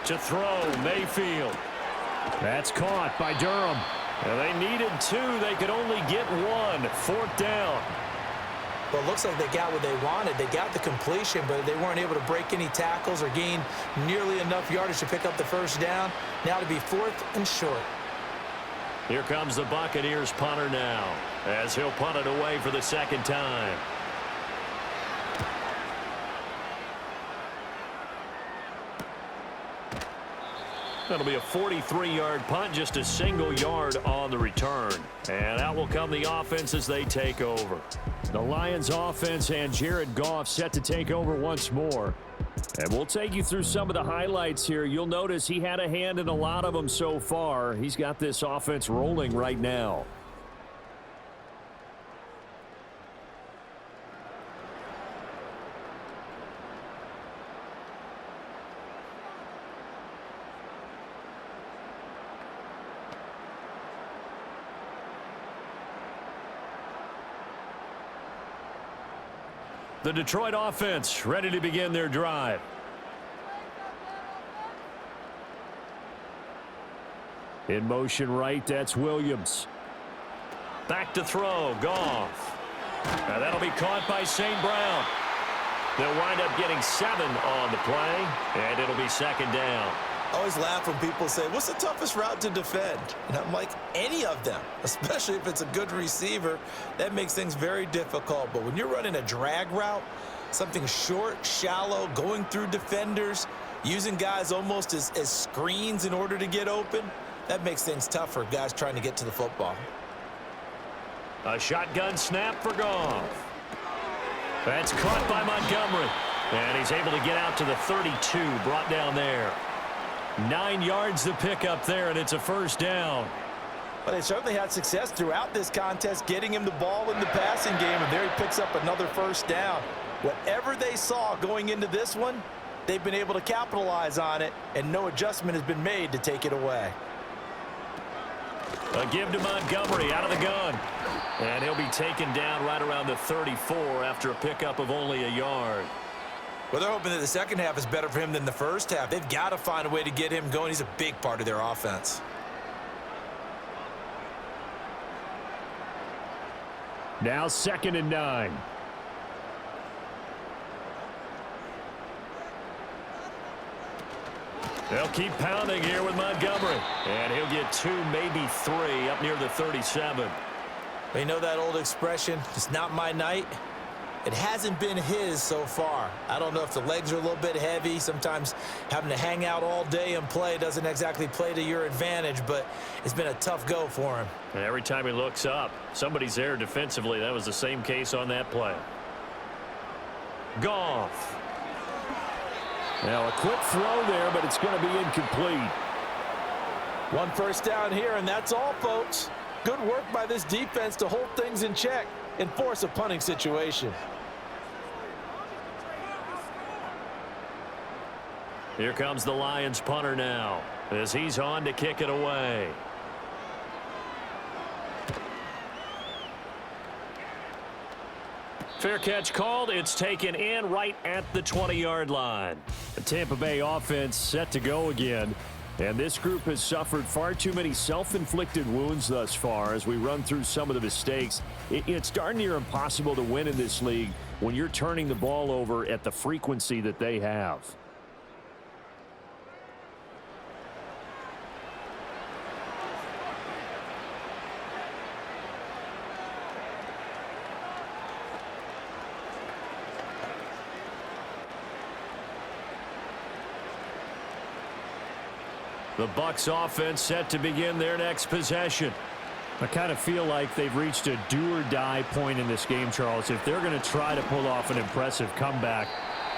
To throw, Mayfield. That's caught by Durham. And they needed 2. They could only get 1. 4th down. Well, it looks like they got what they wanted. They got the completion, but they weren't able to break any tackles or gain nearly enough yardage to pick up the first down. Now to be 4th and short. Here comes the Buccaneers punter now, as he'll punt it away for the 2nd time. That'll be a 43-yard punt, just a single yard on the return. And out will come the offense as they take over. The Lions offense and Jared Goff set to take over once more. And we'll take you through some of the highlights here. You'll notice he had a hand in a lot of them so far. He's got this offense rolling right now. The Detroit offense ready to begin their drive. In motion right, that's Williams. Back to throw, Goff. Now that'll be caught by St. Brown. They'll wind up getting 7 on the play, and it'll be 2nd down. I always laugh when people say, what's the toughest route to defend? And I'm like, any of them, especially if it's a good receiver. That makes things very difficult. But when you're running a drag route, something short, shallow, going through defenders, using guys almost as screens in order to get open, that makes things tough for guys trying to get to the football. A shotgun snap for Goff. That's caught by Montgomery. And he's able to get out to the 32, brought down there. 9 yards to pick up there, and it's a first down. But they certainly had success throughout this contest, getting him the ball in the passing game, and there he picks up another first down. Whatever they saw going into this one, they've been able to capitalize on it, and no adjustment has been made to take it away. A give to Montgomery out of the gun. And he'll be taken down right around the 34 after a pickup of only a yard. Well, they're hoping that the second half is better for him than the first half. They've got to find a way to get him going. He's a big part of their offense. Now 2nd and 9. They'll keep pounding here with Montgomery. And he'll get 2, maybe 3 up near the 37. You know that old expression, it's not my night? It hasn't been his so far. I don't know if the legs are a little bit heavy. Sometimes having to hang out all day and play doesn't exactly play to your advantage, but it's been a tough go for him. And every time he looks up, somebody's there defensively. That was the same case on that play. Goff. Now a quick throw there, but it's going to be incomplete. One first down here, and that's all, folks. Good work by this defense to hold things in check and force a punting situation. Here comes the Lions punter now as he's on to kick it away. Fair catch called. It's taken in right at the 20-yard line. The Tampa Bay offense set to go again. And this group has suffered far too many self-inflicted wounds thus far as we run through some of the mistakes. It's darn near impossible to win in this league when you're turning the ball over at the frequency that they have. The Bucs offense set to begin their next possession. I kind of feel like they've reached a do-or-die point in this game, Charles. If they're going to try to pull off an impressive comeback,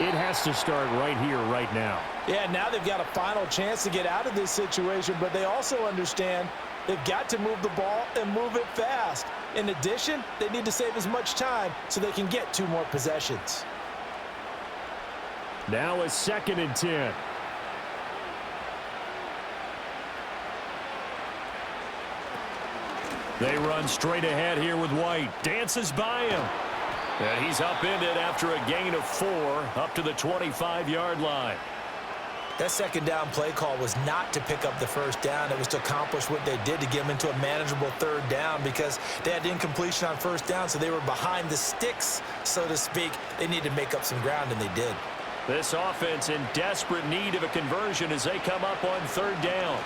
it has to start right here, right now. Yeah, now they've got a final chance to get out of this situation, but they also understand they've got to move the ball and move it fast. In addition, they need to save as much time so they can get 2 more possessions. Now a 2nd and 10. They run straight ahead here with White. Dances by him. And he's upended after a gain of 4 up to the 25-yard line. That second down play call was not to pick up the first down. It was to accomplish what they did to get them into a manageable 3rd down because they had incompletion on first down, so they were behind the sticks, so to speak. They needed to make up some ground, and they did. This offense in desperate need of a conversion as they come up on 3rd down.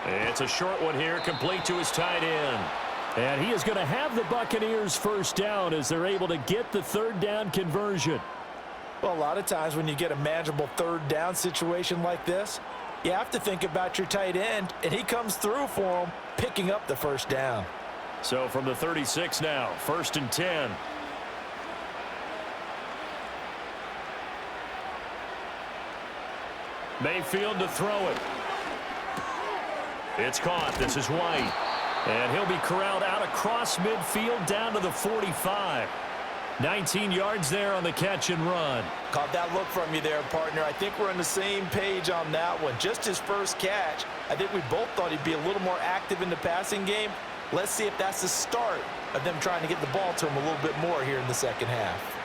It's a short one here, complete to his tight end. And he is going to have the Buccaneers first down as they're able to get the 3rd down conversion. Well, a lot of times when you get a manageable 3rd down situation like this, you have to think about your tight end, and he comes through for him, picking up the first down. So from the 36 now, 1st and 10. Mayfield to throw it. It's caught. This is White. And he'll be corralled out across midfield down to the 45. 19 yards there on the catch and run. Caught that look from you there, partner. I think we're on the same page on that one. Just his first catch. I think we both thought he'd be a little more active in the passing game. Let's see if that's the start of them trying to get the ball to him a little bit more here in the second half.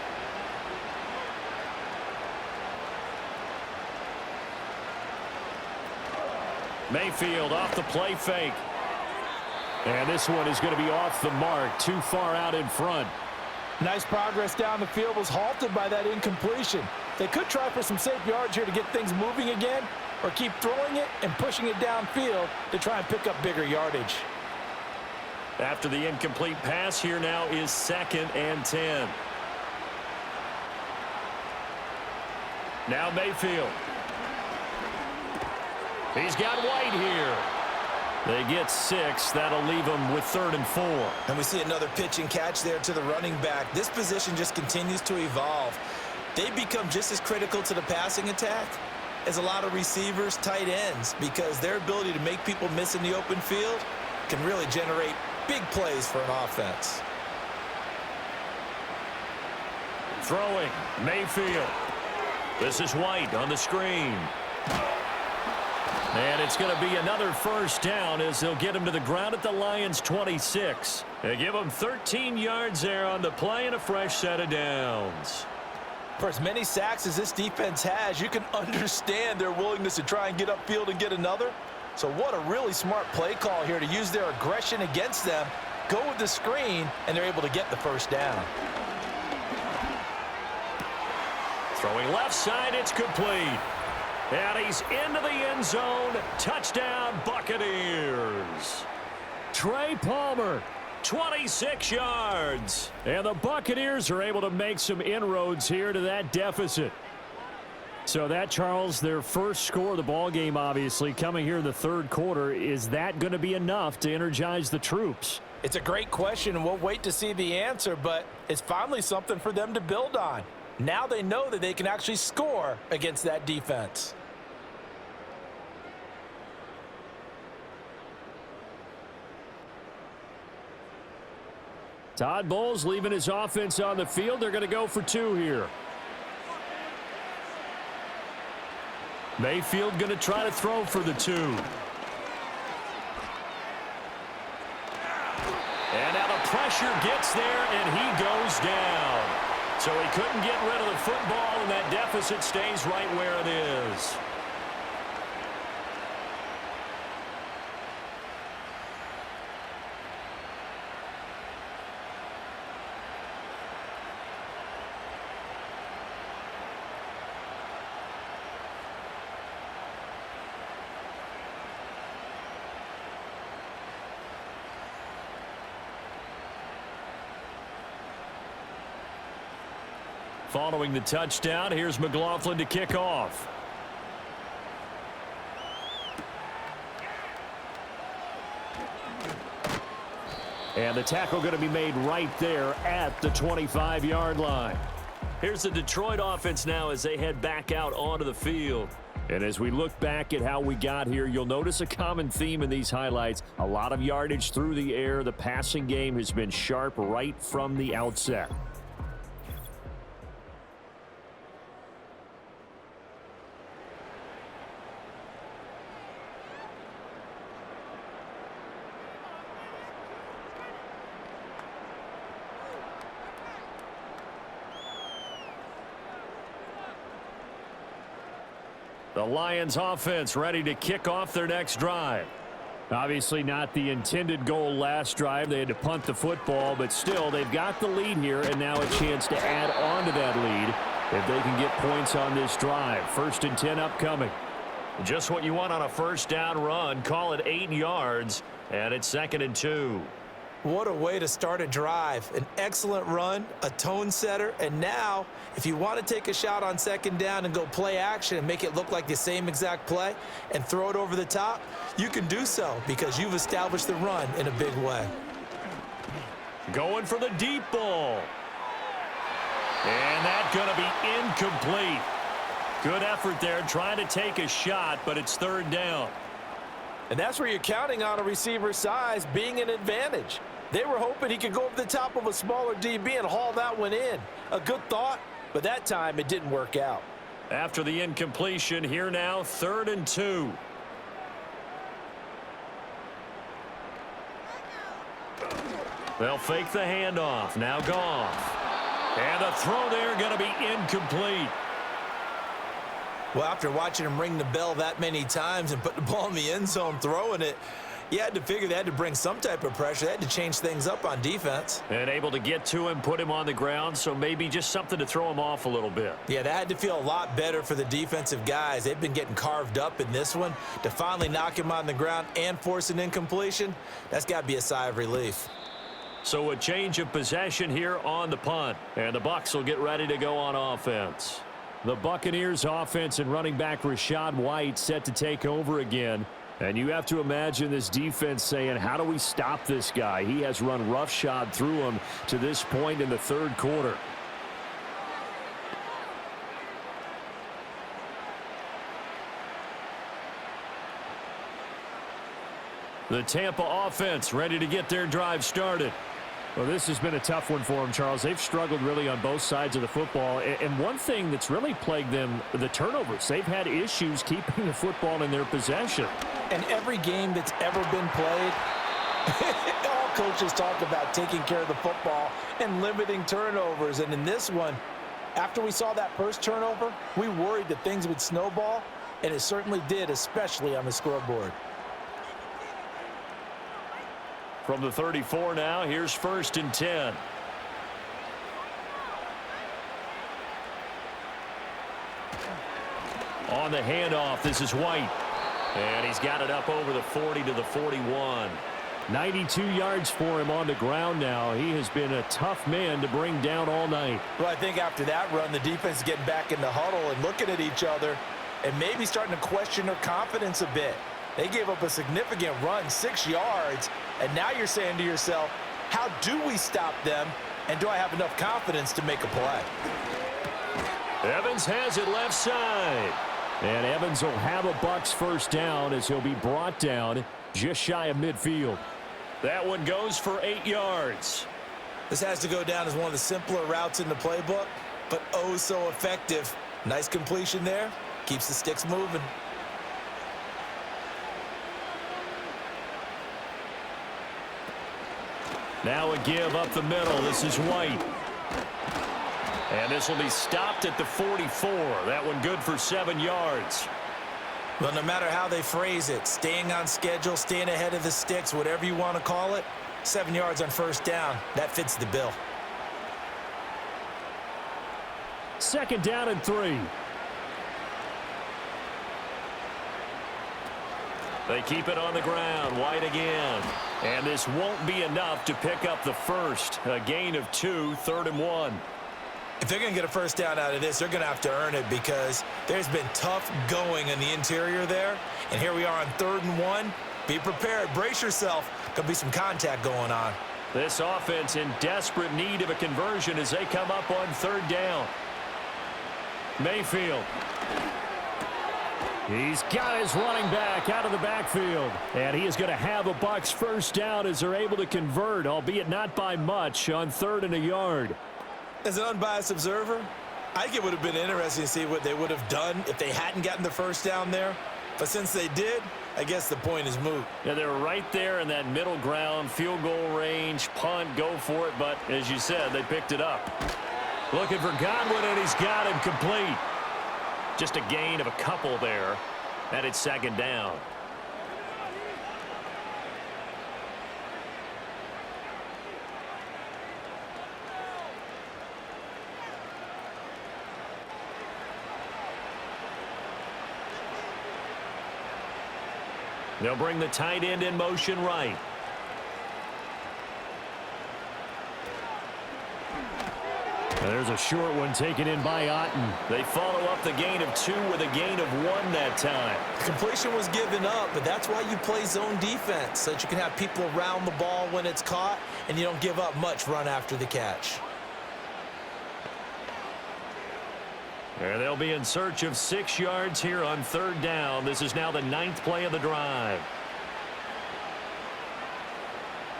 Mayfield off the play fake. And this one is going to be off the mark, too far out in front. Nice progress down the field, was halted by that incompletion. They could try for some safe yards here to get things moving again, or keep throwing it and pushing it downfield to try and pick up bigger yardage. After the incomplete pass, here now is 2nd and 10. Now Mayfield. He's got White here. They get 6. That'll leave them with 3rd and 4. And we see another pitch and catch there to the running back. This position just continues to evolve. They become just as critical to the passing attack as a lot of receivers, tight ends, because their ability to make people miss in the open field can really generate big plays for an offense. Throwing, Mayfield. This is White on the screen. And it's going to be another first down as they'll get him to the ground at the Lions' 26. They give him 13 yards there on the play and a fresh set of downs. For as many sacks as this defense has, you can understand their willingness to try and get upfield and get another. So what a really smart play call here to use their aggression against them, go with the screen, and they're able to get the first down. Throwing left side, it's complete. And he's into the end zone. Touchdown, Buccaneers. Trey Palmer, 26 yards. And the Buccaneers are able to make some inroads here to that deficit. So that, Charles, their first score of the ball game, obviously, coming here in the 3rd quarter. Is that going to be enough to energize the troops? It's a great question, and we'll wait to see the answer, but it's finally something for them to build on. Now they know that they can actually score against that defense. Todd Bowles leaving his offense on the field. They're going to go for 2 here. Mayfield going to try to throw for the 2. And now the pressure gets there, and he goes down. So he couldn't get rid of the football, and that deficit stays right where it is. Following the touchdown, here's McLaughlin to kick off. And the tackle going to be made right there at the 25-yard line. Here's the Detroit offense now as they head back out onto the field. And as we look back at how we got here, you'll notice a common theme in these highlights. A lot of yardage through the air. The passing game has been sharp right from the outset. The Lions offense ready to kick off their next drive. Obviously not the intended goal last drive. They had to punt the football, but still they've got the lead here and now a chance to add on to that lead if they can get points on this drive. 1st and 10 upcoming. Just what you want on a first down run. Call it 8 yards, and it's 2nd and 2. What a way to start a drive. An excellent run, a tone setter, and now if you want to take a shot on 2nd down and go play action and make it look like the same exact play and throw it over the top, you can do so because you've established the run in a big way. Going for the deep ball. And that's going to be incomplete. Good effort there trying to take a shot, but it's 3rd down. And that's where you're counting on a receiver's size being an advantage. They were hoping he could go over the top of a smaller DB and haul that one in. A good thought, but that time it didn't work out. After the incompletion, here now, 3rd and 2. They'll fake the handoff. Now Goff. And the throw there going to be incomplete. Well, after watching him ring the bell that many times and put the ball in the end zone throwing it, you had to figure they had to bring some type of pressure. They had to change things up on defense. And able to get to him, put him on the ground, so maybe just something to throw him off a little bit. Yeah, that had to feel a lot better for the defensive guys. They've been getting carved up in this one. To finally knock him on the ground and force an incompletion, that's got to be a sigh of relief. So a change of possession here on the punt. And the Bucs will get ready to go on offense. The Buccaneers offense and running back Rachaad White set to take over again. And you have to imagine this defense saying, how do we stop this guy? He has run roughshod through him to this point in the third quarter. The Tampa offense ready to get their drive started. Well, this has been a tough one for them, Charles. They've struggled really on both sides of the football. And one thing that's really plagued them, the turnovers. They've had issues keeping the football in their possession. And every game that's ever been played, all coaches talk about taking care of the football and limiting turnovers. And in this one, after we saw that first turnover, we worried that things would snowball, and it certainly did, especially on the scoreboard. From the 34 now, here's 1st and 10. On the handoff, this is White. And he's got it up over the 40 to the 41. 92 yards for him on the ground now. He has been a tough man to bring down all night. Well, I think after that run, the defense is getting back in the huddle and looking at each other and maybe starting to question their confidence a bit. They gave up a significant run, 6 yards, and now you're saying to yourself, how do we stop them, and do I have enough confidence to make a play? Evans has it left side. And Evans will have a Bucs first down as he'll be brought down just shy of midfield. That one goes for 8 yards. This has to go down as one of the simpler routes in the playbook, but oh so effective. Nice completion there. Keeps the sticks moving. Now a give up the middle. This is White. And this will be stopped at the 44. That one good for 7 yards. Well, no matter how they phrase it, staying on schedule, staying ahead of the sticks, whatever you want to call it, 7 yards on first down, that fits the bill. 2nd down and 3. They keep it on the ground. White again. And this won't be enough to pick up the first. A gain of 2, 3rd and 1. If they're going to get a first down out of this, they're going to have to earn it because there's been tough going in the interior there. And here we are on 3rd and 1. Be prepared. Brace yourself. Could be some contact going on. This offense in desperate need of a conversion as they come up on 3rd down. Mayfield. He's got his running back out of the backfield. And he is going to have a Bucs first down as they're able to convert, albeit not by much, on 3rd and a yard. As an unbiased observer, I think it would have been interesting to see what they would have done if they hadn't gotten the first down there. But since they did, I guess the point is moot. Yeah, they're right there in that middle ground, field goal range, punt, go for it. But as you said, they picked it up. Looking for Godwin, and he's got him complete. Just a gain of a couple there, and it's 2nd down. They'll bring the tight end in motion right. There's a short one taken in by Otten. They follow up the gain of 2 with a gain of 1 that time. Completion was given up, but that's why you play zone defense, so that you can have people around the ball when it's caught, and you don't give up much run after the catch. And they'll be in search of 6 yards here on 3rd down. This is now the 9th play of the drive.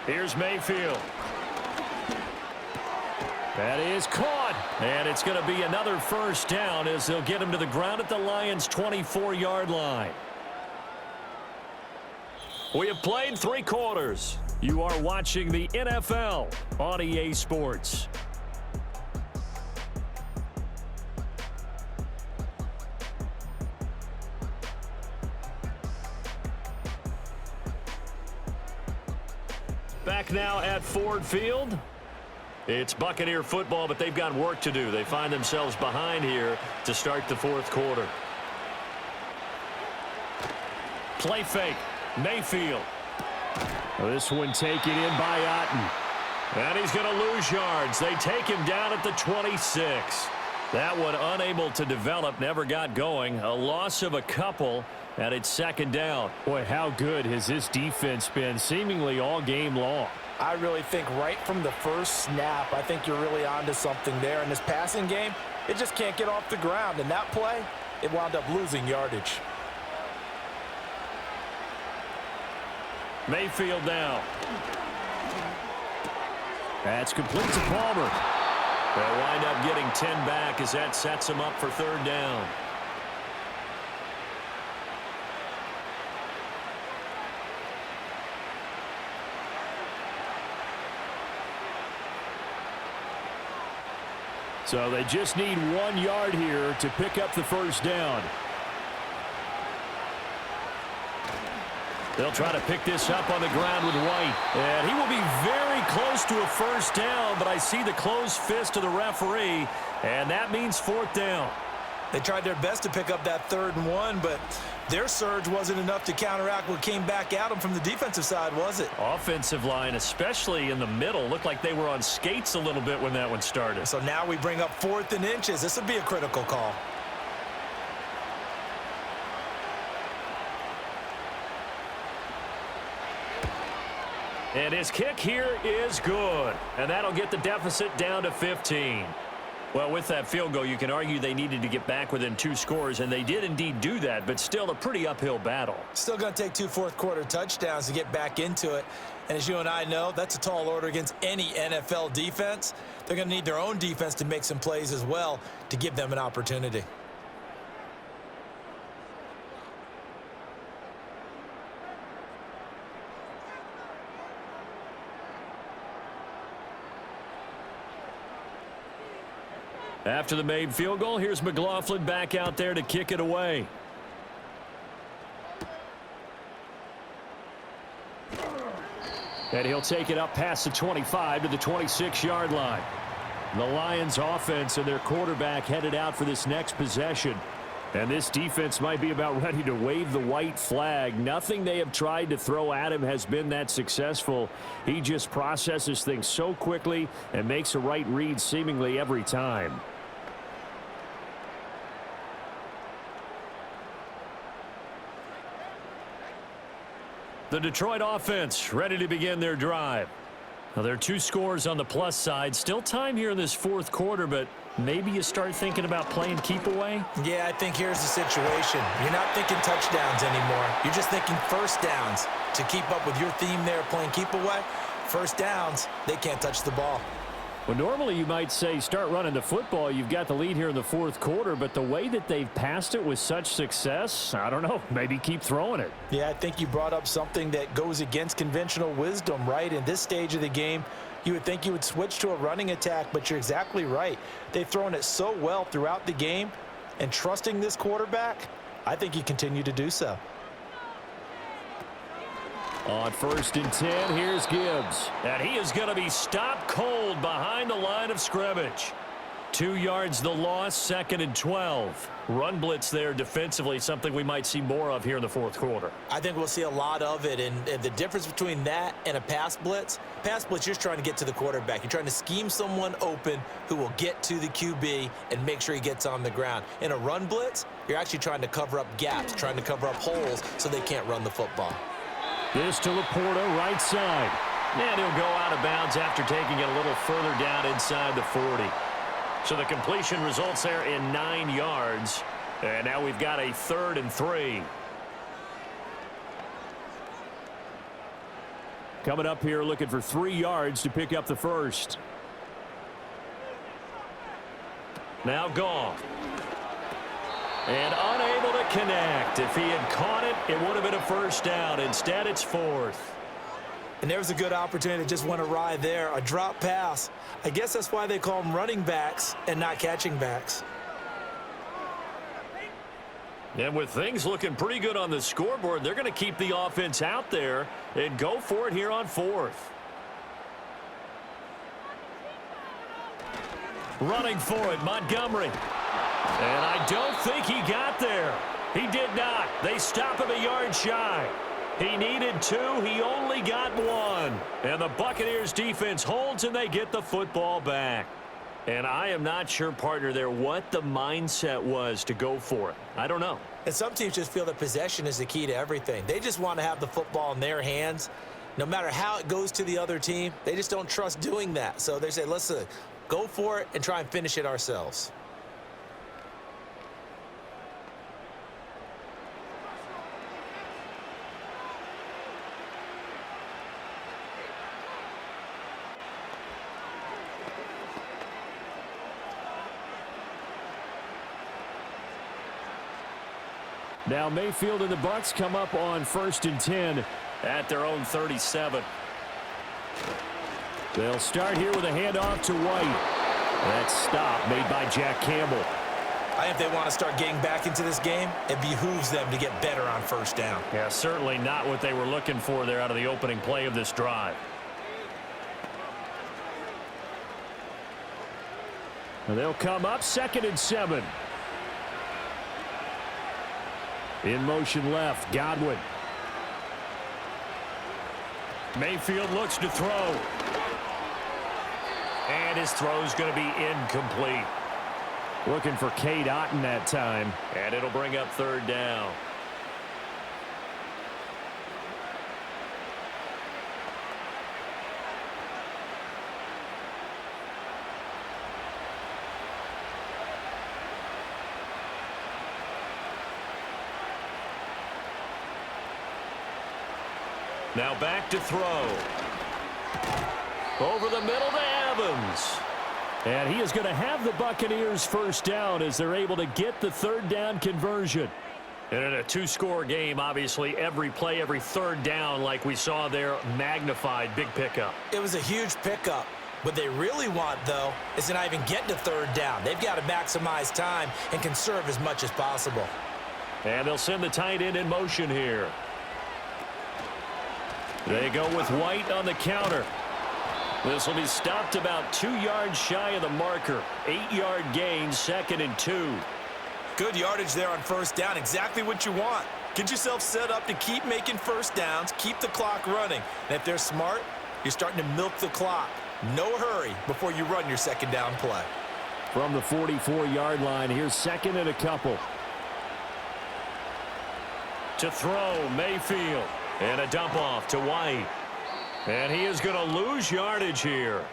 Here's Mayfield. That is caught. And it's going to be another first down as they'll get him to the ground at the Lions' 24-yard line. We have played 3 quarters. You are watching the NFL on EA Sports. Back now at Ford Field. It's Buccaneer football, but they've got work to do. They find themselves behind here to start the 4th quarter. Play fake. Mayfield. This one taken in by Otten. And he's going to lose yards. They take him down at the 26. That one unable to develop, never got going. A loss of a couple. And it's second down. Boy, how good has this defense been seemingly all game long? I really think right from the first snap, I think you're really onto something there. In this passing game, it just can't get off the ground. And that play, it wound up losing yardage. Mayfield now. That's complete to Palmer. They'll wind up getting 10 back as that sets them up for third down. So they just need 1 yard here to pick up the first down. They'll try to pick this up on the ground with White. And he will be very close to a first down, but I see the closed fist of the referee, and that means fourth down. They tried their best to pick up that 3rd and 1, but their surge wasn't enough to counteract what came back at them from the defensive side, was it? Offensive line, especially in the middle, looked like they were on skates a little bit when that one started. So now we bring up 4th and inches. This would be a critical call. And his kick here is good. And that'll get the deficit down to 15. Well, with that field goal, you can argue they needed to get back within 2 scores, and they did indeed do that, but still a pretty uphill battle. Still going to take 2 fourth-quarter touchdowns to get back into it. And as you and I know, that's a tall order against any NFL defense. They're going to need their own defense to make some plays as well to give them an opportunity. After the made field goal, here's McLaughlin back out there to kick it away. And he'll take it up past the 25 to the 26-yard line. The Lions offense and their quarterback headed out for this next possession. And this defense might be about ready to wave the white flag. Nothing they have tried to throw at him has been that successful. He just processes things so quickly and makes a right read seemingly every time. The Detroit offense ready to begin their drive. Now, there are 2 scores on the plus side. Still time here in this 4th quarter, but maybe you start thinking about playing keep away? Yeah, I think here's the situation. You're not thinking touchdowns anymore. You're just thinking first downs. To keep up with your theme there, playing keep away, first downs, they can't touch the ball. Well, normally you might say start running the football. You've got the lead here in the 4th quarter, but the way that they've passed it with such success, I don't know, maybe keep throwing it. Yeah, I think you brought up something that goes against conventional wisdom, right? In this stage of the game, you would think you would switch to a running attack, but you're exactly right. They've thrown it so well throughout the game, and trusting this quarterback, I think you continue to do so. On 1st and 10, here's Gibbs. And he is going to be stopped cold behind the line of scrimmage. 2 yards the loss, 2nd and 12. Run blitz there defensively, something we might see more of here in the 4th quarter. I think we'll see a lot of it, and the difference between that and a pass blitz, you're just trying to get to the quarterback. You're trying to scheme someone open who will get to the QB and make sure he gets on the ground. In a run blitz, you're actually trying to cover up gaps, trying to cover up holes so they can't run the football. This to Laporta, right side. And he'll go out of bounds after taking it a little further down inside the 40. So the completion results there in 9 yards. And now we've got a 3rd and 3. Coming up here looking for 3 yards to pick up the first. Now Goff. And unable to connect. If he had caught it, it would have been a first down. Instead, it's 4th. And there was a good opportunity that just went awry there. A drop pass. I guess that's why they call them running backs and not catching backs. And with things looking pretty good on the scoreboard, they're going to keep the offense out there and go for it here on 4th. Running for it, Montgomery. And I don't think he got there. He did not. They stop him a yard shy. He needed 2. He only got 1. And the Buccaneers defense holds and they get the football back. And I am not sure, partner, there what the mindset was to go for it. I don't know. And some teams just feel that possession is the key to everything. They just want to have the football in their hands. No matter how it goes to the other team, they just don't trust doing that. So they say, listen, go for it and try and finish it ourselves. Now Mayfield and the Bucs come up on 1st and 10 at their own 37. They'll start here with a handoff to White. That stop made by Jack Campbell. I think they want to start getting back into this game. It behooves them to get better on 1st down. Yeah, certainly not what they were looking for there out of the opening play of this drive. And they'll come up 2nd and 7. In motion left, Godwin. Mayfield looks to throw. And his throw's going to be incomplete. Looking for Cade Otton that time. And it'll bring up 3rd down. Now back to throw. Over the middle to Evans. And he is going to have the Buccaneers 1st down as they're able to get the 3rd down conversion. And in a 2-score game, obviously, every play, every 3rd down, like we saw there, magnified. Big pickup. It was a huge pickup. What they really want, though, is to not even get to 3rd down. They've got to maximize time and conserve as much as possible. And they'll send the tight end in motion here. They go with White on the counter. This will be stopped about 2 yards shy of the marker. 8-yard gain, 2nd and 2. Good yardage there on 1st down. Exactly what you want. Get yourself set up to keep making 1st downs, keep the clock running. And if they're smart, you're starting to milk the clock. No hurry before you run your 2nd down play. From the 44-yard line, here's 2nd and a couple. To throw, Mayfield. And a dump off to White. And he is going to lose yardage here.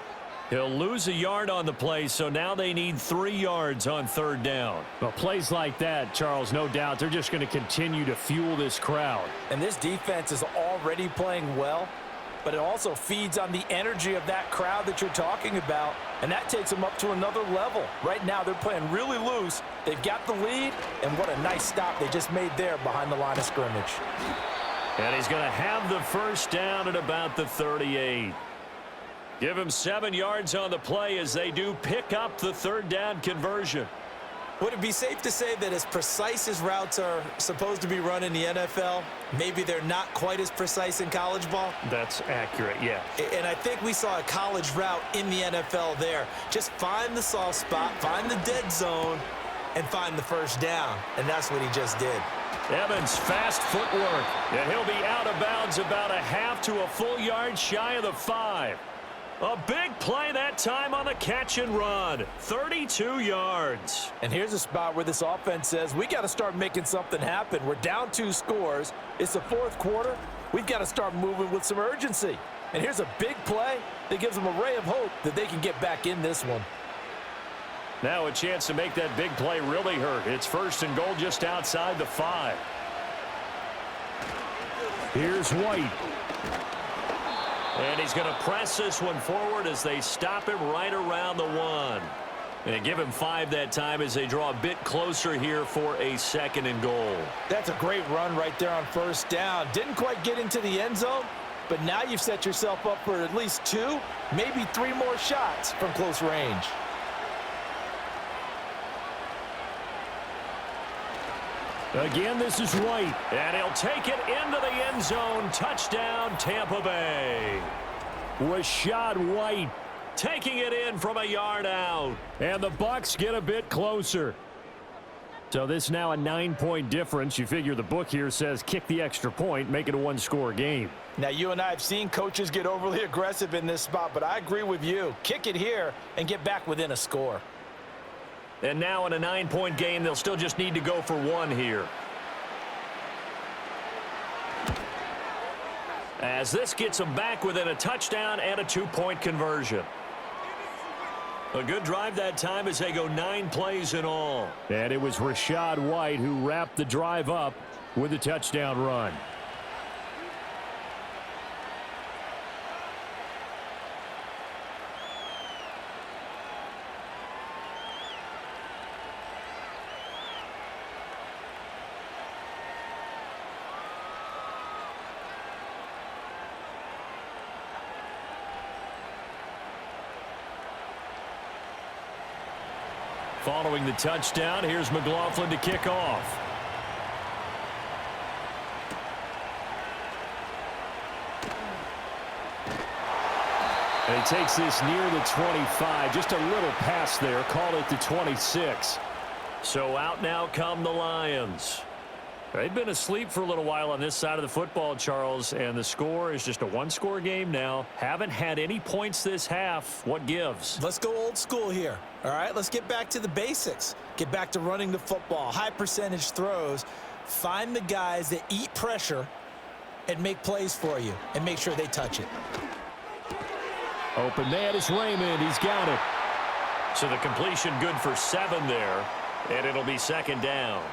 He'll lose a yard on the play, so now they need 3 yards on 3rd down. Well, plays like that, Charles, no doubt, they're just going to continue to fuel this crowd. And this defense is already playing well, but it also feeds on the energy of that crowd that you're talking about, and that takes them up to another level. Right now, they're playing really loose. They've got the lead, and what a nice stop they just made there behind the line of scrimmage. And he's going to have the 1st down at about the 38. Give him 7 yards on the play as they do pick up the 3rd down conversion. Would it be safe to say that as precise as routes are supposed to be run in the NFL, maybe they're not quite as precise in college ball? That's accurate, yeah. And I think we saw a college route in the NFL there. Just find the soft spot, find the dead zone, and find the 1st down. And that's what he just did. Evans, fast footwork, and he'll be out of bounds about a half to a full yard shy of the 5. A big play that time on the catch and run. 32 yards. And here's a spot where this offense says, we got to start making something happen. We're down 2 scores. It's the 4th quarter. We've got to start moving with some urgency. And here's a big play that gives them a ray of hope that they can get back in this one. Now a chance to make that big play really hurt. It's 1st and goal just outside the 5. Here's White. And he's going to press this one forward as they stop him right around the 1. And give him 5 that time as they draw a bit closer here for a 2nd and goal. That's a great run right there on 1st down. Didn't quite get into the end zone, but now you've set yourself up for at least 2, maybe 3 more shots from close range. Again, this is White. And he'll take it into the end zone. Touchdown, Tampa Bay. Rashad White taking it in from a yard out. And the Bucs get a bit closer. So this is now a 9-point difference. You figure the book here says kick the extra point, make it a one-score game. Now, you and I have seen coaches get overly aggressive in this spot, but I agree with you. Kick it here and get back within a score. And now in a 9-point game, they'll still just need to go for one here. As this gets them back within a touchdown and a 2-point conversion. A good drive that time as they go 9 plays in all. And it was Rachaad White who wrapped the drive up with a touchdown run. Following the touchdown, here's McLaughlin to kick off. And he takes this near the 25. Just a little pass there. Call it the 26. So out now come the Lions. They've been asleep for a little while on this side of the football, Charles, and the score is just a one-score game now. Haven't had any points this half. What gives? Let's go old school here. All right, let's get back to the basics. Get back to running the football, high percentage throws. Find the guys that eat pressure and make plays for you and make sure they touch it. Open man is Raymond. He's got it. So the completion good for 7 there, and it'll be second down.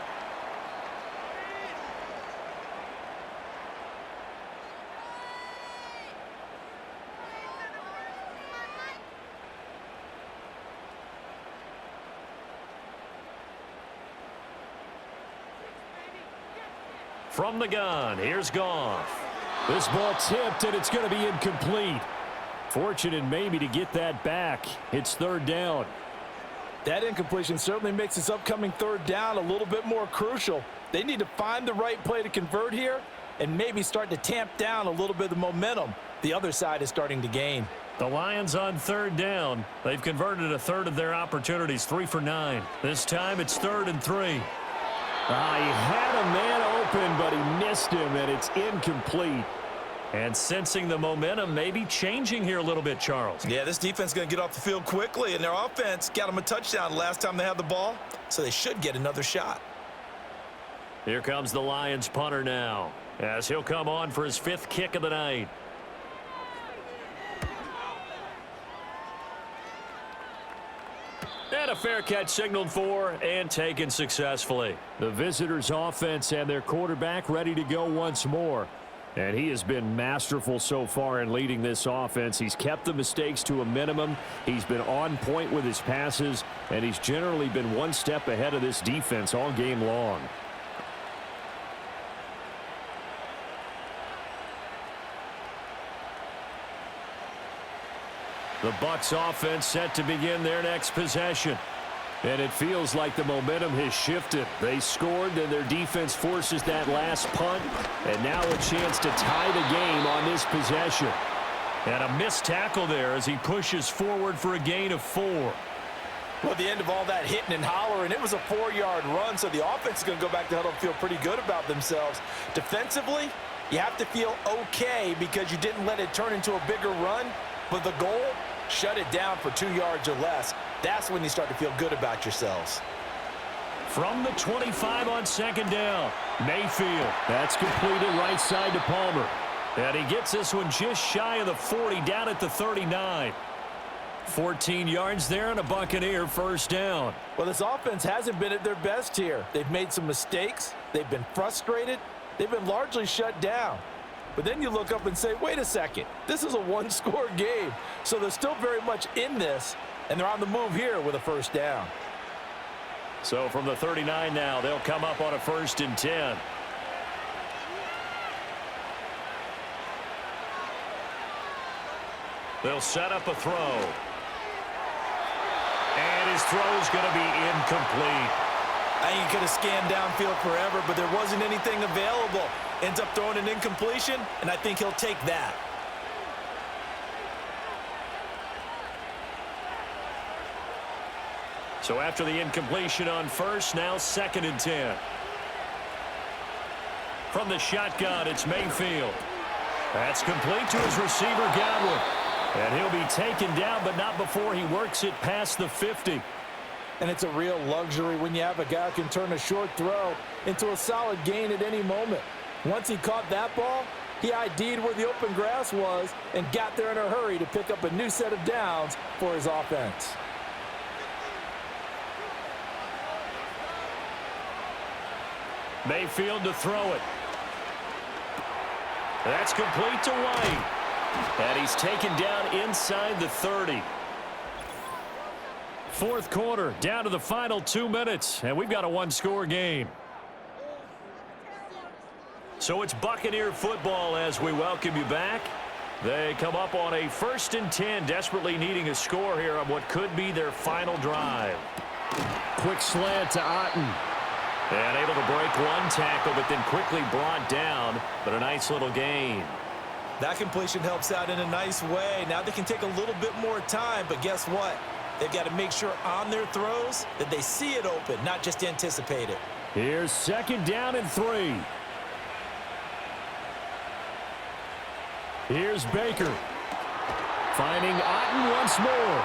From the gun, here's Goff. This ball tipped, and it's going to be incomplete. Fortunate maybe to get that back. It's third down. That incompletion certainly makes this upcoming third down a little bit more crucial. They need to find the right play to convert here and maybe start to tamp down a little bit of the momentum the other side is starting to gain. The Lions on third down. They've converted a third of their opportunities, 3 for 9. This time it's 3rd and 3. He had a man open, but he missed him, and it's incomplete. And sensing the momentum maybe changing here a little bit, Charles. Yeah, this defense is going to get off the field quickly, and their offense got them a touchdown last time they had the ball, so they should get another shot. Here comes the Lions punter now, as he'll come on for his 5th kick of the night. And a fair catch signaled for and taken successfully. The visitors' offense and their quarterback ready to go once more. And he has been masterful so far in leading this offense. He's kept the mistakes to a minimum. He's been on point with his passes, and he's generally been one step ahead of this defense all game long. The Bucs offense set to begin their next possession. And it feels like the momentum has shifted. They scored, and their defense forces that last punt. And now a chance to tie the game on this possession. And a missed tackle there as he pushes forward for a gain of 4. Well, at the end of all that hitting and hollering, it was a 4-yard run, so the offense is going to go back to huddle and feel pretty good about themselves. Defensively, you have to feel okay because you didn't let it turn into a bigger run, but the goal, shut it down for 2 yards or less. That's when you start to feel good about yourselves. From the 25 on second down, Mayfield. That's completed right side to Palmer. And he gets this one just shy of the 40, down at the 39. 14 yards there and a Buccaneer first down. Well, this offense hasn't been at their best here. They've made some mistakes. They've been frustrated. They've been largely shut down. But then you look up and say, wait a second, this is a one-score game. So they're still very much in this, and they're on the move here with a first down. So from the 39 now, they'll come up on a 1st and 10. They'll set up a throw. And his throw's going to be incomplete. I think he could have scanned downfield forever, but there wasn't anything available. Ends up throwing an incompletion, and I think he'll take that. So So after the incompletion on first, now 2nd and 10. From the shotgun, it's Mayfield. That's complete to his receiver, Godwin. And he'll be taken down, but not before he works it past the 50. And it's a real luxury when you have a guy who can turn a short throw into a solid gain at any moment. Once he caught that ball, he ID'd where the open grass was and got there in a hurry to pick up a new set of downs for his offense. Mayfield to throw it. That's complete to White. And he's taken down inside the 30. Fourth quarter, down to the final 2 minutes, and we've got a one-score game. So it's Buccaneer football as we welcome you back. They come up on a 1st and 10, desperately needing a score here on what could be their final drive. Quick slant to Otten. And able to break one tackle, but then quickly brought down, but a nice little gain. That completion helps out in a nice way. Now they can take a little bit more time, but guess what? They've got to make sure on their throws that they see it open, not just anticipate it. Here's 2nd down and 3. Here's Baker. Finding Otten once more.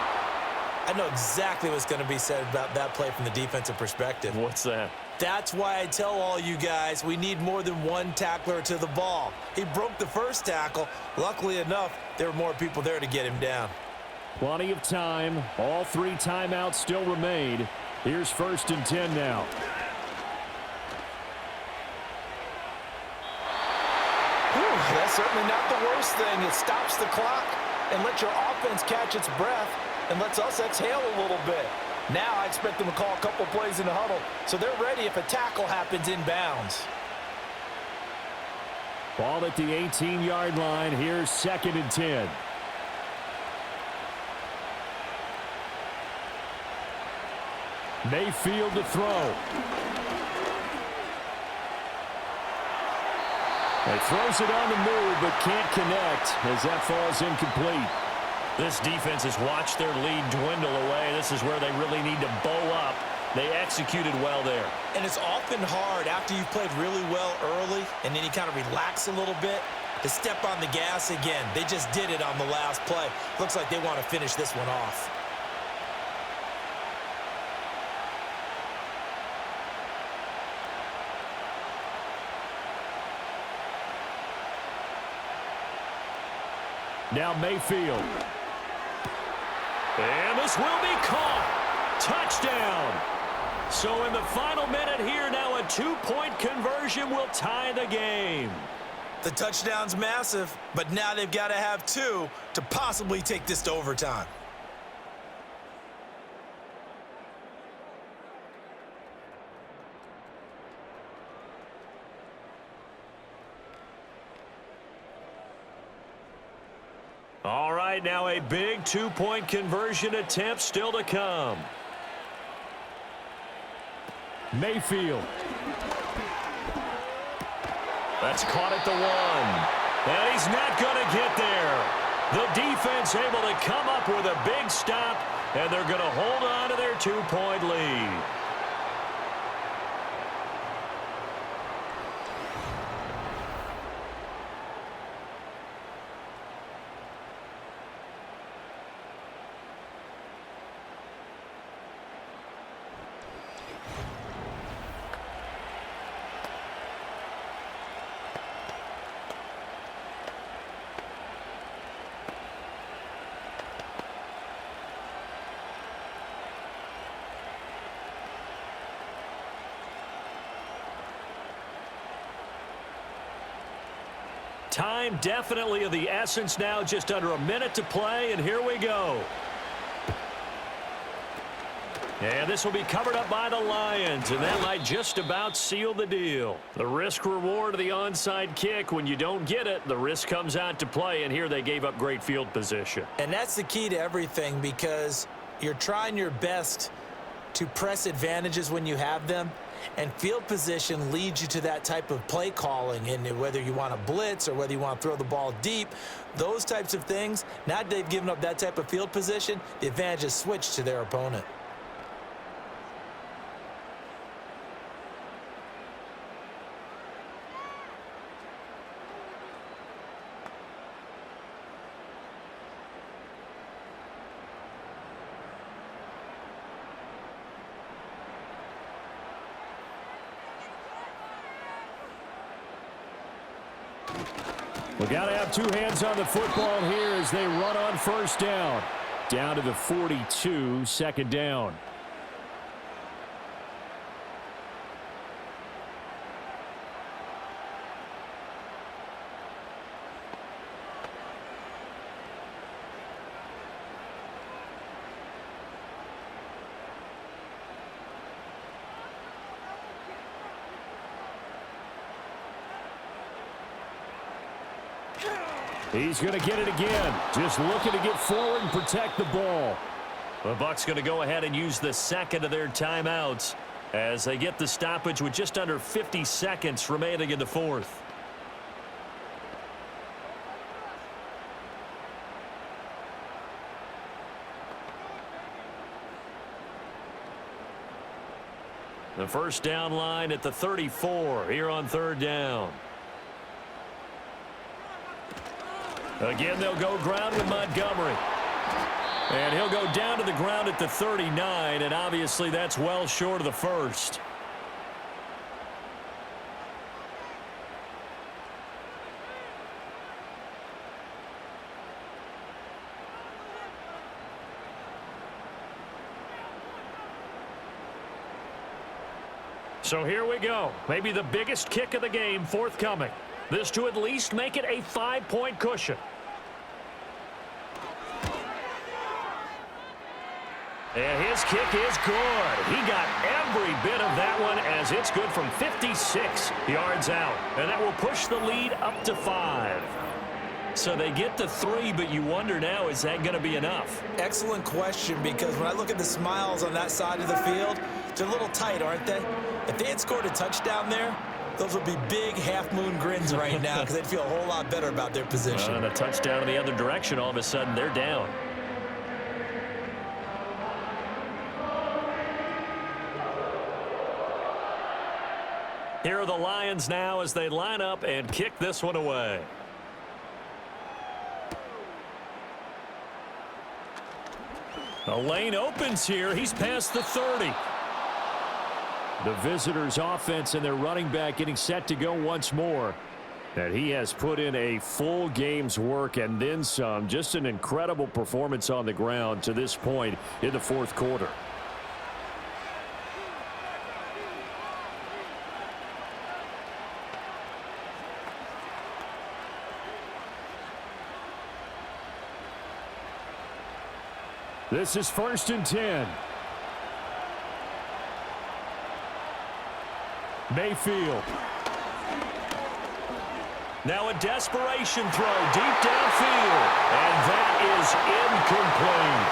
I know exactly what's going to be said about that play from the defensive perspective. What's that? That's why I tell all you guys we need more than one tackler to the ball. He broke the first tackle. Luckily enough, there were more people there to get him down. Plenty of time. All 3 timeouts still remain. Here's 1st and 10 now. That's certainly not the worst thing. It stops the clock and lets your offense catch its breath and lets us exhale a little bit. Now I expect them to call a couple plays in the huddle, so they're ready if a tackle happens inbounds. Ball at the 18-yard line. Here's 2nd and 10. Mayfield to throw. He throws it on the move, but can't connect as that falls incomplete. This defense has watched their lead dwindle away. This is where they really need to bow up. They executed well there. And it's often hard after you've played really well early and then you kind of relax a little bit to step on the gas again. They just did it on the last play. Looks like they want to finish this one off. Now Mayfield. And this will be caught. Touchdown. So in the final minute here, now a 2-point conversion will tie the game. The touchdown's massive, but now they've got to have 2 to possibly take this to overtime. All right, now a big 2-point conversion attempt still to come. Mayfield. That's caught at the 1. And he's not going to get there. The defense able to come up with a big stop, and they're going to hold on to their 2-point lead. Time definitely of the essence now, just under a minute to play, and here we go. And this will be covered up by the Lions, and that might just about seal the deal. The risk-reward of the onside kick, when you don't get it, the risk comes out to play, and here they gave up great field position. And that's the key to everything, because you're trying your best to press advantages when you have them, and field position leads you to that type of play calling, and whether you want to blitz or whether you want to throw the ball deep, those types of things, now that they've given up that type of field position, the advantage is switched to their opponent. We got to have two hands on the football here as they run on first down. Down to the 42, second down. He's going to get it again. Just looking to get forward and protect the ball. The Bucs going to go ahead and use the second of their timeouts as they get the stoppage with just under 50 seconds remaining in the fourth. The first down line at the 34 here on third down. Again, they'll go ground with Montgomery. And he'll go down to the ground at the 39, and obviously that's well short of the first. So here we go. Maybe the biggest kick of the game forthcoming. This to at least make it a 5-point cushion. And his kick is good. He got every bit of that one as it's good from 56 yards out. And that will push the lead up to 5. So they get to 3, but you wonder now, is that going to be enough? Excellent question, because when I look at the smiles on that side of the field, they're a little tight, aren't they? If they had scored a touchdown there, those would be big half-moon grins right now because they'd feel a whole lot better about their position. And a touchdown in the other direction, all of a sudden they're down. Here are the Lions now as they line up and kick this one away. The lane opens here. He's past the 30. The visitors' offense and their running back getting set to go once more. And he has put in a full game's work and then some. Just an incredible performance on the ground to this point in the fourth quarter. This is 1st and 10. Mayfield. Now a desperation throw deep downfield. And that is incomplete.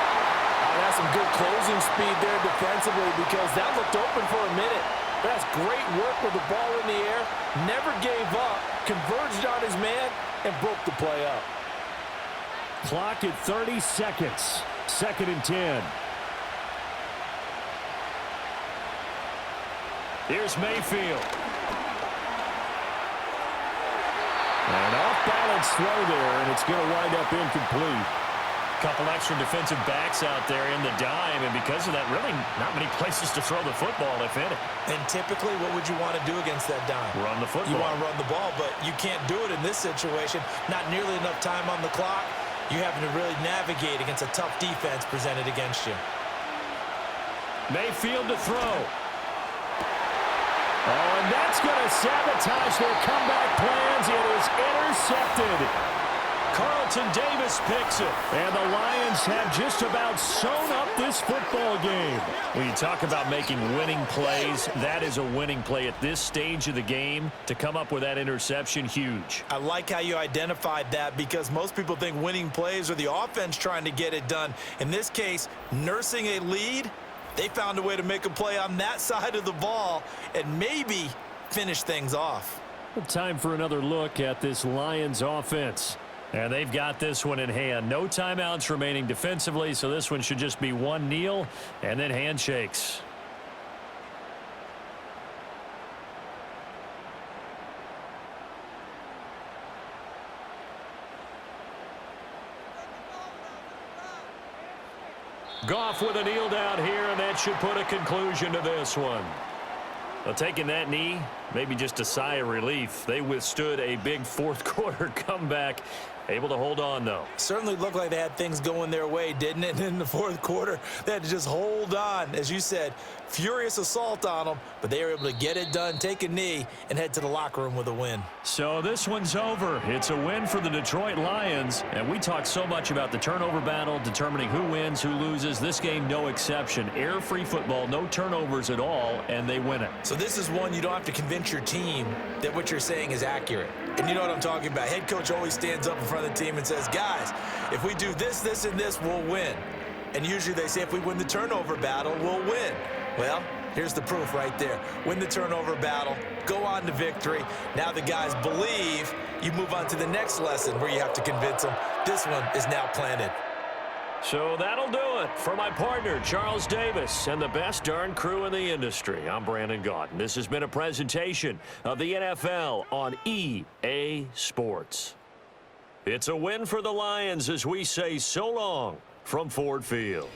That's some good closing speed there defensively because that looked open for a minute. That's great work with the ball in the air. Never gave up. Converged on his man and broke the play up. Clock at 30 seconds. 2nd and 10. Here's Mayfield. An off-balance throw there, and it's going to wind up incomplete. Couple extra defensive backs out there in the dime, and because of that, really not many places to throw the football, if any. And typically, what would you want to do against that dime? Run the football. You want to run the ball, but you can't do it in this situation. Not nearly enough time on the clock. You're having to really navigate against a tough defense presented against you. Mayfield to throw. Oh, and that's going to sabotage their comeback plans. It is intercepted. Carlton Davis picks it. And the Lions have just about sewn up this football game. When you talk about making winning plays, that is a winning play at this stage of the game. To come up with that interception, huge. I like how you identified that because most people think winning plays are the offense trying to get it done. In this case, nursing a lead, they found a way to make a play on that side of the ball and maybe finish things off. Time for another look at this Lions offense. And they've got this one in hand. No timeouts remaining defensively, so this one should just be one kneel and then handshakes. Goff with a kneel down here, and that should put a conclusion to this one. Well, taking that knee, maybe just a sigh of relief. They withstood a big fourth quarter comeback. Able to hold on, though. Certainly looked like they had things going their way, didn't it? And in the fourth quarter, they had to just hold on. As you said, furious assault on them, but they were able to get it done, take a knee, and head to the locker room with a win. So this one's over. It's a win for the Detroit Lions. And we talked so much about the turnover battle, determining who wins, who loses. This game, no exception. Air-free football, no turnovers at all, and they win it. So this is one you don't have to convince your team that what you're saying is accurate. And you know what I'm talking about. Head coach always stands up in front of the team and says, guys, if we do this, this, and this, we'll win. And usually they say if we win the turnover battle, we'll win. Well, here's the proof right there. Win the turnover battle, go on to victory. Now the guys believe. You move on to the next lesson where you have to convince them. This one is now planted. So that'll do it for my partner, Charles Davis, and the best darn crew in the industry. I'm Brandon Gaudin. This has been a presentation of the NFL on EA Sports. It's a win for the Lions as we say so long from Ford Field.